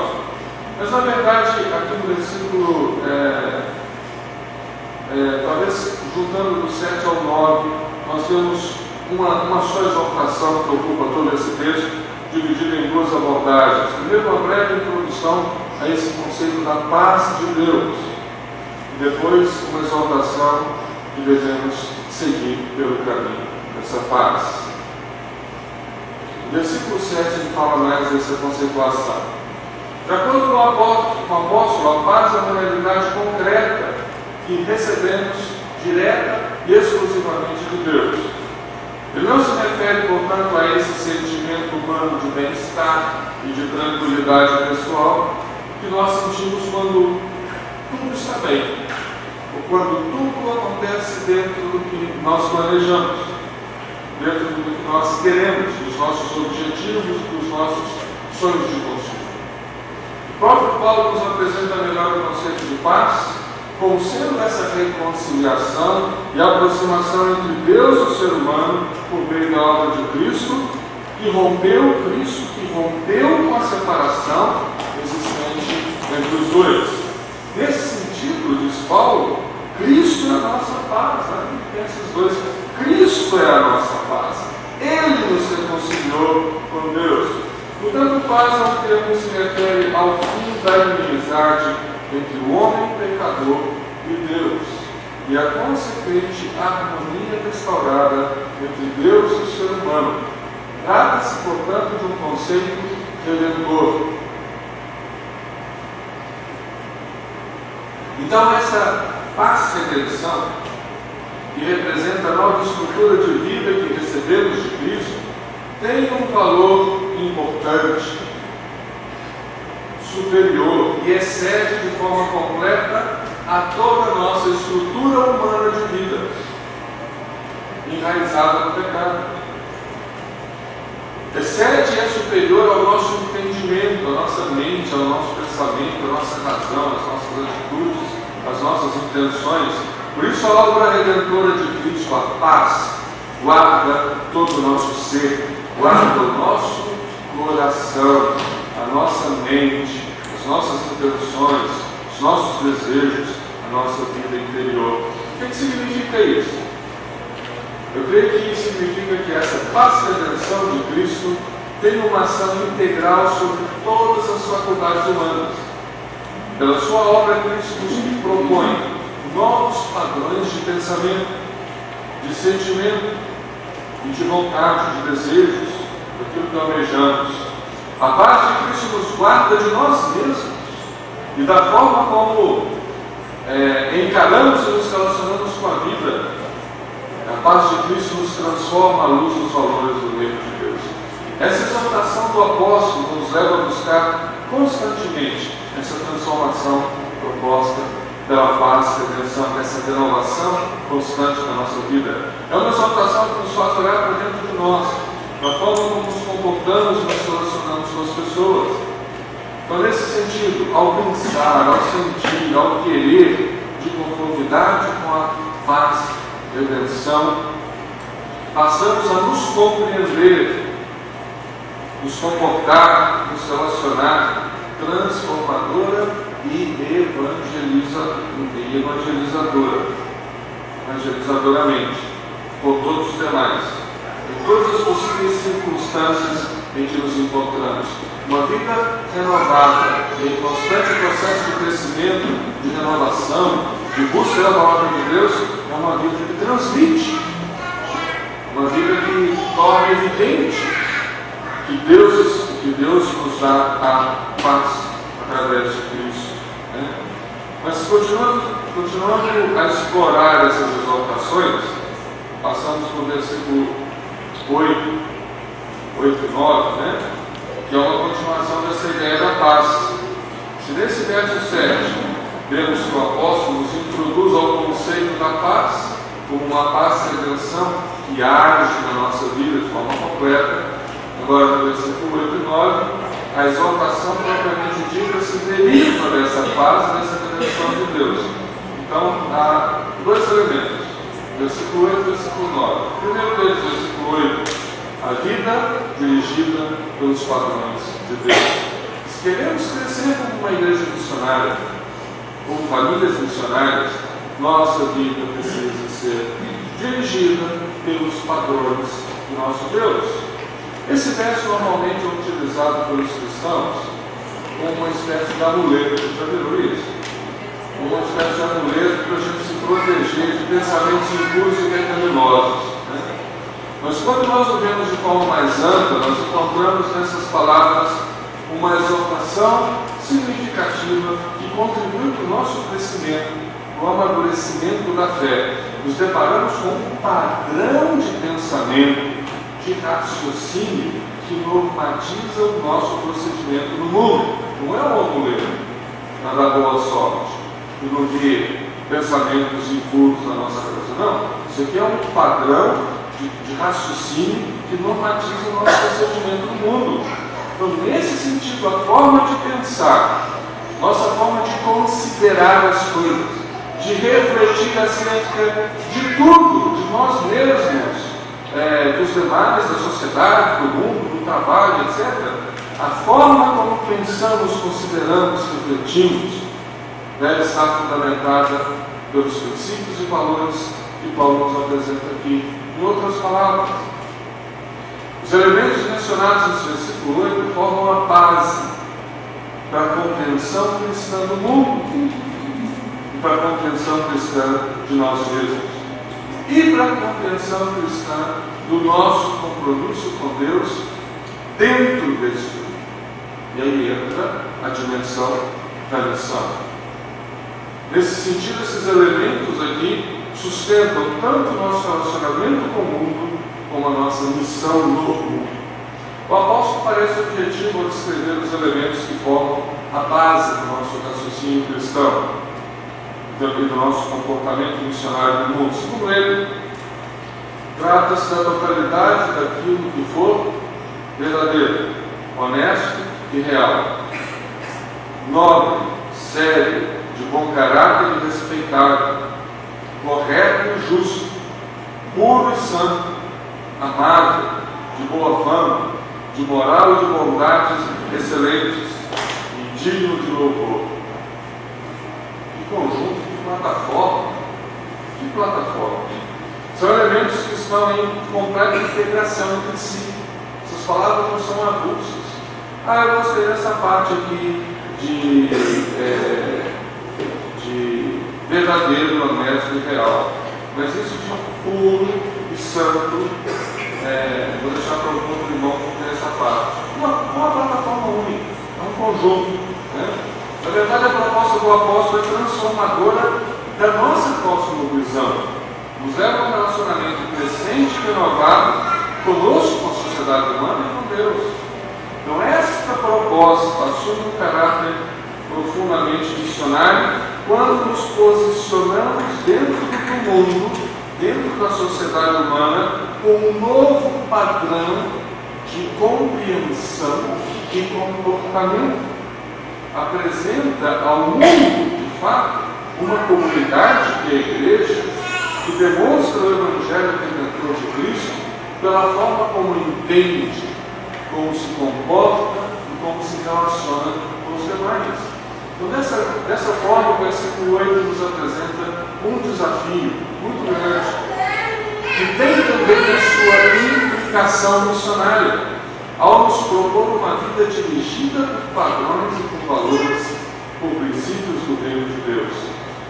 Mas na verdade, aqui no versículo, talvez juntando do 7 ao 9, nós temos uma só exortação que ocupa todo esse texto, dividido em duas abordagens. Primeiro, uma breve introdução a esse conceito da paz de Deus. E depois, uma exortação que devemos seguir pelo caminho dessa paz. O versículo 7 ele fala mais dessa conceituação. De acordo com o apóstolo, a paz é uma realidade concreta que recebemos direta e exclusivamente de Deus. Ele não se refere, portanto, a esse sentimento humano de bem-estar e de tranquilidade pessoal que nós sentimos quando tudo está bem, ou quando tudo acontece dentro do que nós planejamos, dentro do que nós queremos, dos nossos objetivos, dos nossos sonhos de consumo. O próprio Paulo nos apresenta melhor o conceito de paz como sendo essa reconciliação e aproximação entre Deus e o ser humano por meio da obra de Cristo, que rompeu com a separação existente entre os dois. Nesse sentido, diz Paulo, Cristo é a nossa paz. Tem esses dois. Cristo é a nossa paz. Ele nos reconciliou com Deus. Portanto, paz é um termo que se refere ao fim da inimizade entre o homem pecador e Deus, e a consequente harmonia restaurada entre Deus e o ser humano. Trata-se, portanto, de um conceito redentor. Então, essa paz-redenção, que representa a nova estrutura de vida que recebemos de Cristo, tem um valor importante, superior e excede de forma completa a toda a nossa estrutura humana de vida, enraizada no pecado. Excede e é superior ao nosso entendimento, à nossa mente, ao nosso pensamento, à nossa razão, às nossas atitudes, às nossas intenções. Por isso a obra redentora de Cristo, a paz, guarda todo o nosso ser, guarda o nosso coração, a nossa mente, as nossas intenções, os nossos desejos, a nossa vida interior. O que significa isso? Eu creio que isso significa que essa paz-redenção de Cristo tem uma ação integral sobre todas as faculdades humanas. Pela sua obra, Cristo nos propõe novos padrões de pensamento, de sentimento e de vontade, de desejos, daquilo que almejamos. A paz de Cristo nos guarda de nós mesmos e da forma como encaramos e nos relacionamos com a vida. A paz de Cristo nos transforma à luz dos valores do reino de Deus. Essa exortação do apóstolo nos leva a buscar constantemente essa transformação proposta pela paz, redenção, essa renovação constante na nossa vida. É uma exaltação que nos faz olhar para dentro de nós, na forma como nos comportamos e nos relacionamos com as pessoas. Então, nesse sentido, ao pensar, ao sentir, ao querer, de conformidade com a paz, redenção, passamos a nos compreender, nos comportar, nos relacionar transformadora e evangelizadoramente, por todos os demais, em todas as possíveis circunstâncias em que nos encontramos. Uma vida renovada, em constante processo de crescimento, de renovação, de busca da palavra de Deus, é uma vida que transmite, uma vida que torna evidente que Deus nos dá a paz através de Cristo. Né? Mas continuando a explorar essas exaltações, passamos para o versículo 8 e 9, né? Que é uma continuação dessa ideia da paz. Se nesse verso 7 vemos que o apóstolo nos introduz ao conceito da paz, como uma paz de redenção que age na nossa vida de forma completa, agora no versículo 8 e 9, a exaltação propriamente dita se deriva dessa paz, dessa redenção de Deus. Então, há dois elementos, versículo 8 e versículo 9. O primeiro deles, versículo 8, a vida dirigida pelos padrões de Deus. Se queremos crescer como uma igreja missionária, como famílias missionárias, nossa vida precisa ser dirigida pelos padrões do nosso Deus. Esse verso normalmente é utilizado pelos cristãos como uma espécie de amuleto. Já viram isso? Uma espécie de amuleto para a gente se proteger de pensamentos impuros e pecaminosos. Né? Mas quando nós o vemos de forma mais ampla, nós encontramos nessas palavras uma exaltação significativa que contribui para o nosso crescimento, para o amadurecimento da fé. Nos deparamos com um padrão de pensamento, de raciocínio que normatiza o nosso procedimento no mundo. Não é um amuleto para dar boa sorte e não vir pensamentos impuros na nossa cabeça. Não. Isso aqui é um padrão de raciocínio que normatiza o nosso procedimento no mundo. Então, nesse sentido, a forma de pensar, nossa forma de considerar as coisas, de refletir acerca de tudo, de nós mesmos, dos demais, da sociedade, do mundo, do trabalho, etc. A forma como pensamos, consideramos, refletimos, deve estar fundamentada pelos princípios e valores que Paulo nos apresenta aqui. Em outras palavras, os elementos mencionados nesse versículo 8 formam a base para a compreensão cristã do mundo e para a compreensão cristã de nós mesmos. E para a compreensão cristã do nosso compromisso com Deus dentro desse mundo. E aí entra a dimensão da missão. Nesse sentido, esses elementos aqui sustentam tanto o nosso relacionamento com o mundo como a nossa missão no mundo. O apóstolo parece objetivo ao descrever os elementos que formam a base do nosso raciocínio cristão e do nosso comportamento missionário no mundo. Segundo ele, trata-se da totalidade daquilo que for verdadeiro, honesto e real, nobre, sério, de bom caráter e respeitável, correto e justo, puro e santo, amável, de boa fama, de moral e de bondades excelentes e digno de louvor. Que conjunto, que plataforma, que plataforma. São elementos que estão em completa integração entre si. Essas palavras não são avulsas. Eu gostei dessa parte aqui de verdadeiro, honesto e real. Mas isso de puro e santo, vou deixar para o outro irmão ter essa parte. Uma plataforma única, é um conjunto. Né? Na verdade, a proposta do apóstolo é transformadora da nossa cosmovisão. Nos leva a um relacionamento crescente e renovado conosco, com a sociedade humana e com Deus. Então, esta proposta assume um caráter profundamente missionário, quando nos posicionamos dentro do mundo, dentro da sociedade humana, com um novo padrão de compreensão e comportamento. Apresenta ao mundo, de fato, uma comunidade que é a igreja, que demonstra o Evangelho Redentor de Cristo pela forma como entende, como se comporta e como se relaciona com os demais. Então, dessa forma, o versículo 8 nos apresenta um desafio muito grande, que tem também a sua implicação missionária, ao nos propor uma vida dirigida por padrões e por valores, por princípios do reino de Deus.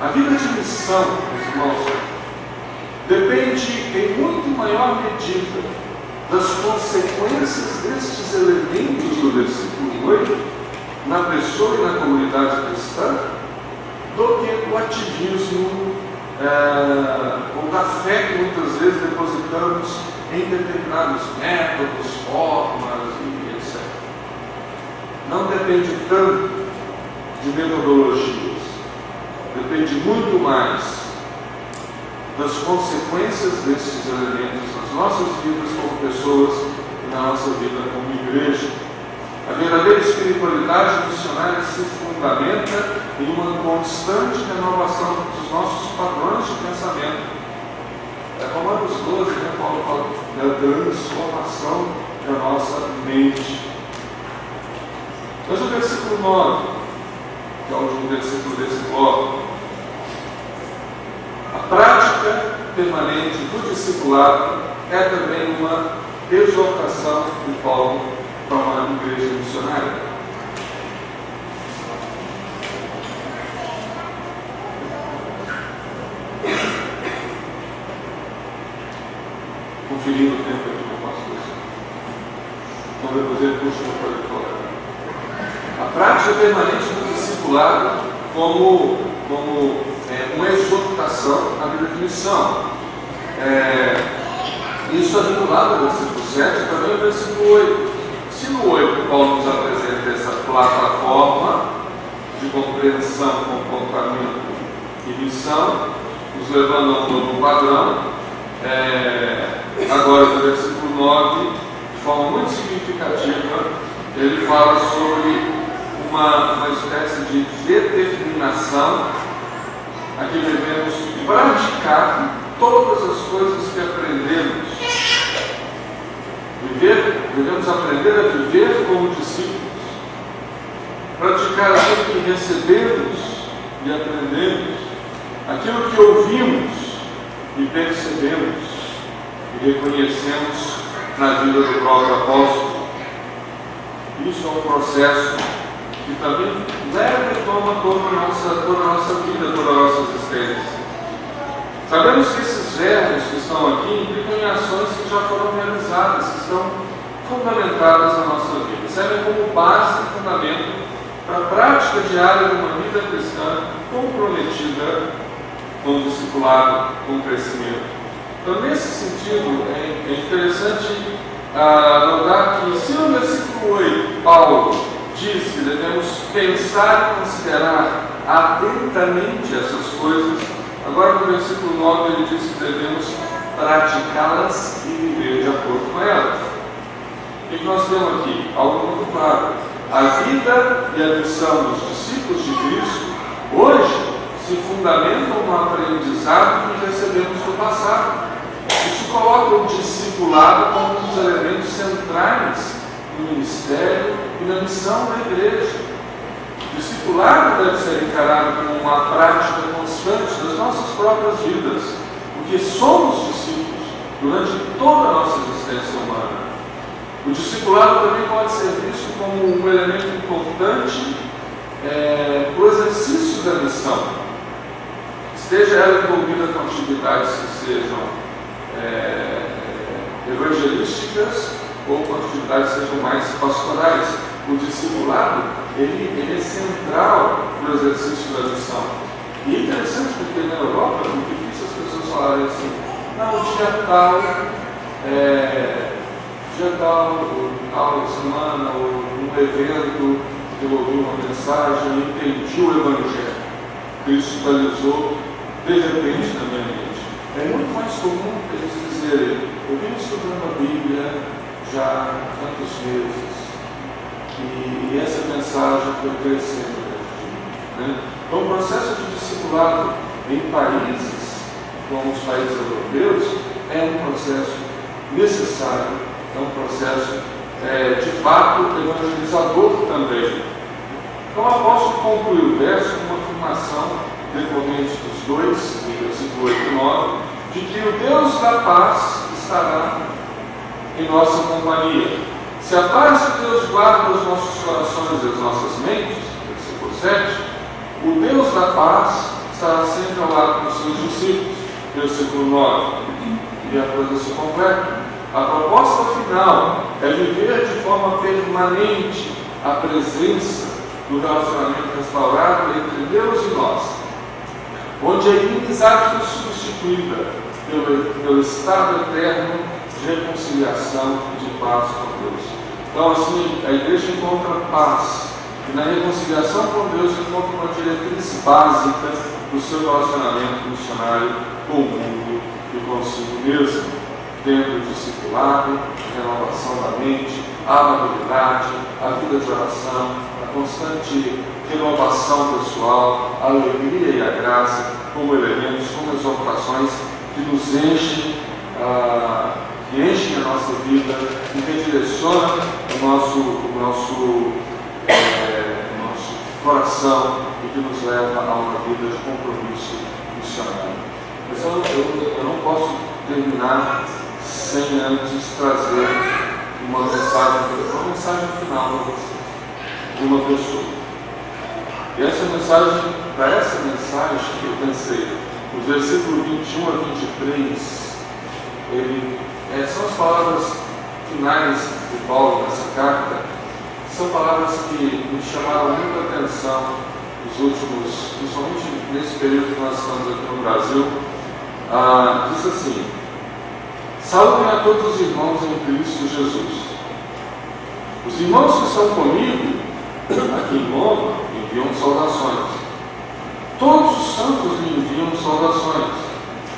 A vida de missão, meus irmãos, depende em muito maior medida das consequências destes elementos do versículo 8 na pessoa e na comunidade cristã do que o ativismo ou da fé que muitas vezes depositamos em determinados métodos, formas e etc. Não depende tanto de metodologias, depende muito mais das consequências desses elementos nas nossas vidas como pessoas e na nossa vida como igreja. A verdadeira espiritualidade missionária se fundamenta em uma constante renovação dos nossos padrões de pensamento. Romanos 12, Paulo fala da transformação da nossa mente. Mas o versículo 9, que é o último versículo desse bloco, a prática permanente do discipulado é também uma exortação de Paulo para uma igreja missionária. Conferindo o tempo aqui que eu posso fazer. Então depois ele puxa o projetor. A prática permanente do discipulado como uma exortação na vida de missão. Isso é vinculado ao versículo 7 e também ao versículo 8. Se no 8 Paulo nos apresenta essa plataforma de compreensão, comportamento e missão, nos levando a um novo padrão, agora no versículo 9, de forma muito significativa, ele fala sobre uma espécie de determinação a que devemos praticar todas as coisas que aprendemos. Devemos aprender a viver como discípulos, praticar aquilo que recebemos e aprendemos, aquilo que ouvimos e percebemos e reconhecemos na vida do próprio apóstolo. Isso é um processo que também leva e toma toda a nossa vida, toda a nossa existência. Sabemos que esses verbos que estão aqui implicam em ações que já foram realizadas, que estão fundamentadas na nossa vida, servem como base e fundamento para a prática diária de uma vida cristã comprometida com o discipulado, com o crescimento. Então, nesse sentido, é interessante notar que, se no versículo 8 Paulo diz que devemos pensar e considerar atentamente essas coisas, agora no versículo 9 ele diz que devemos praticá-las e viver de acordo com elas. O que nós temos aqui? Algo muito claro. A vida e a missão dos discípulos de Cristo hoje se fundamentam no aprendizado que recebemos do passado. Isso coloca o discipulado como um dos elementos centrais no ministério e na missão da igreja. O discipulado deve ser encarado como uma prática constante das nossas próprias vidas, porque somos discípulos durante toda a nossa existência humana. O discipulado também pode ser visto como um elemento importante para o exercício da missão, esteja ela envolvida com atividades que sejam evangelísticas ou com atividades que sejam mais pastorais. O discipulado ele é central para o exercício da missão. E é interessante porque na Europa é muito difícil as pessoas falarem assim: não, dia tal semana, ou num evento, eu ouvi uma mensagem e entendi o Evangelho. Cristo realizou de repente na minha mente. É muito mais comum eles dizerem: eu venho estudando a Bíblia já há tantos meses e essa mensagem foi crescendo dentro de mim, né? Então, o processo de discipulado em países como os países europeus é um processo necessário, é um processo de fato evangelizador também. Então, o apóstolo conclui o verso com uma afirmação decorrente dos dois, no versículo 8 e 9, de que o Deus da paz estará em nossa companhia. Se a paz de Deus guarda os nossos corações e as nossas mentes, versículo 7, o Deus da paz estará sempre ao lado dos seus discípulos, versículo 9. E a coisa se completa. A proposta final é viver de forma permanente a presença do relacionamento restaurado entre Deus e nós, onde a inimizade foi substituída pelo estado eterno de reconciliação e de paz com Deus. Então, assim, a igreja encontra paz, e na reconciliação com Deus encontra uma diretriz básica do seu relacionamento missionário com o mundo e consigo mesmo, tendo o discipulado, a renovação da mente, a amabilidade, a vida de oração, a constante renovação pessoal, a alegria e a graça como elementos, como exortações que nos enchem, que enchem a nossa vida e que direcionam o nosso coração e que nos leva a uma vida de compromisso missionário. Mas eu não posso terminar sem antes trazer uma mensagem final para vocês, de uma pessoa. E para essa mensagem, eu pensei, os versículos 21 a 23, são as palavras finais de Paulo nessa carta, são palavras que me chamaram muita atenção nos últimos, principalmente nesse período que nós estamos aqui no Brasil. Diz assim: saúdem a todos os irmãos em Cristo Jesus. Os irmãos que estão comigo aqui em Roma enviam saudações. Todos os santos me enviam saudações,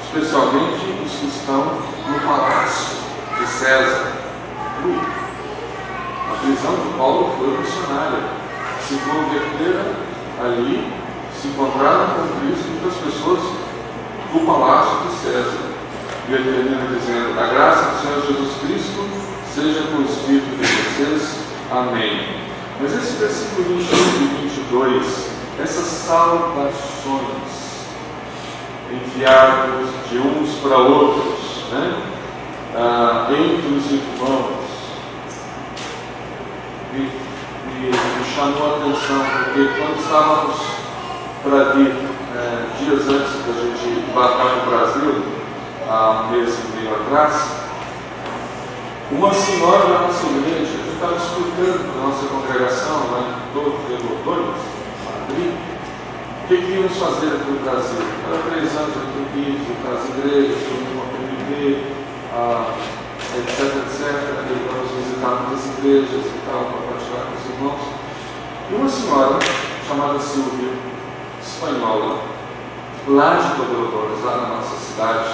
especialmente os que estão no palácio de César. A prisão de Paulo foi missionária. Se converteram ali, se encontraram com Cristo muitas pessoas do palácio de César. E ele termina dizendo: a graça do Senhor Jesus Cristo seja com o Espírito de vocês. Amém. Mas esse versículo 21 e 22, essas saudações enviadas de uns para outros, né? Entre os irmãos, me chamou a atenção, porque quando estávamos para vir, dias antes da gente embarcar no Brasil, há um mês e meio atrás, uma senhora da nossa igreja, a gente estava explicando na nossa congregação, lá em todos os Rodônios, Madrid, o que íamos fazer aqui no Brasil. Era 3 anos aqui, visitar as igrejas, uma PMB, etc. E vamos visitar muitas igrejas e tal, para partilhar com os irmãos. E uma senhora chamada Silvia, espanhola, lá de Cobradores, lá na nossa cidade,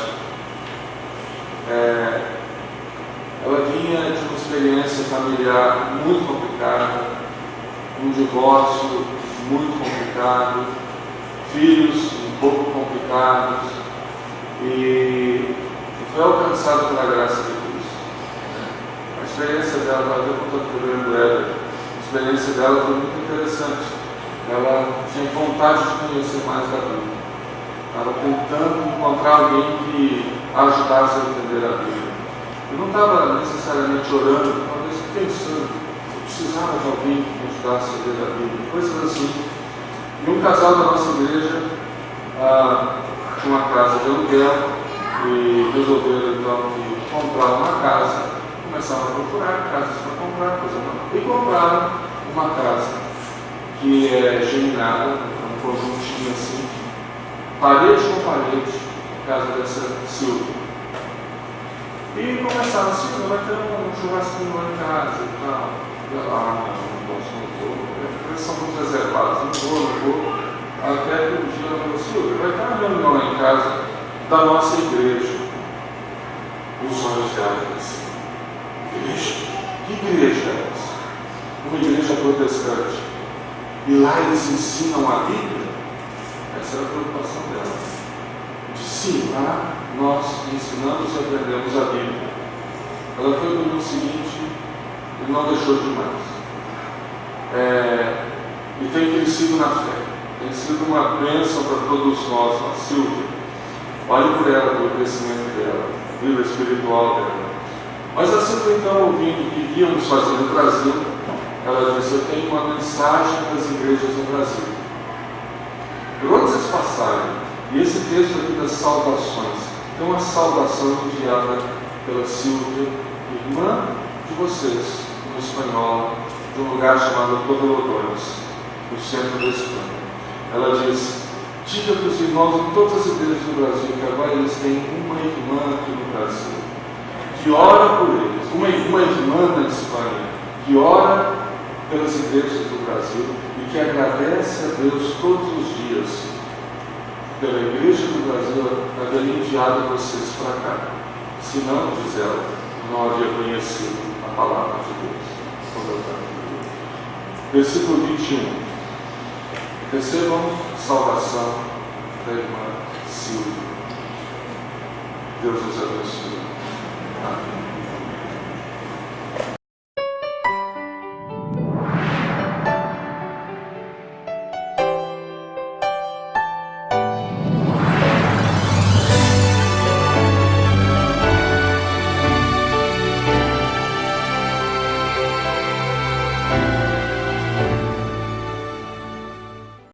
ela vinha de uma experiência familiar muito complicada, um divórcio muito complicado, filhos um pouco complicados, e foi alcançada pela graça de Cristo. A experiência dela, estava contando para o Grande Éder, a experiência dela foi muito interessante. Ela tinha vontade de conhecer mais da Bíblia. Estava tentando encontrar alguém que a ajudasse a entender a Bíblia. Eu não estava necessariamente orando, talvez pensando, eu precisava de alguém que me ajudasse a ler a Bíblia, coisas assim. E um casal da nossa igreja tinha uma casa de aluguel e resolveram então comprar uma casa. Começaram a procurar casas para comprar, e compraram uma casa que é geminada, um conjuntinho assim, parede com parede, casa dessa Silvia. E começaram assim: vai ter um churrasquinho lá em casa e tal. E ela, não posso, não vou. Eles são muito reservados, não vou. Até que um dia ela vai ter uma reunião lá em casa da nossa igreja. Os olhos dela assim, igreja? Que igreja é essa? Uma igreja protestante. E lá eles ensinam a Bíblia? Essa era a preocupação dela. Disse, sim, lá nós ensinamos e aprendemos a Bíblia. Ela foi no domingo seguinte e não deixou de mais. E tem crescido na fé. Tem sido uma bênção para todos nós, a Silvia. Olhe por ela, pelo crescimento dela, vida espiritual dela. Mas a Silvia, então, ouvindo o que íamos fazer no Brasil, ela disse, eu tenho uma mensagem para as igrejas no Brasil. Por onde vocês passarem, e esse texto aqui das saudações, tem uma saudação enviada pela Silvia, irmã de vocês, uma espanhola, de um lugar chamado Torrelodones, no centro da Espanha. Ela diz, diga para os irmãos em todas as igrejas do Brasil que agora eles têm uma irmã aqui no Brasil, que ora por eles, uma irmã na Espanha, que ora pelas igrejas do Brasil e que agradece a Deus todos os dias pela igreja do Brasil haver enviado vocês para cá. Senão, diz ela, não havia conhecido a palavra de Deus. Versículo 21. Recebam salvação da irmã Silvia. Deus nos abençoe. Amém.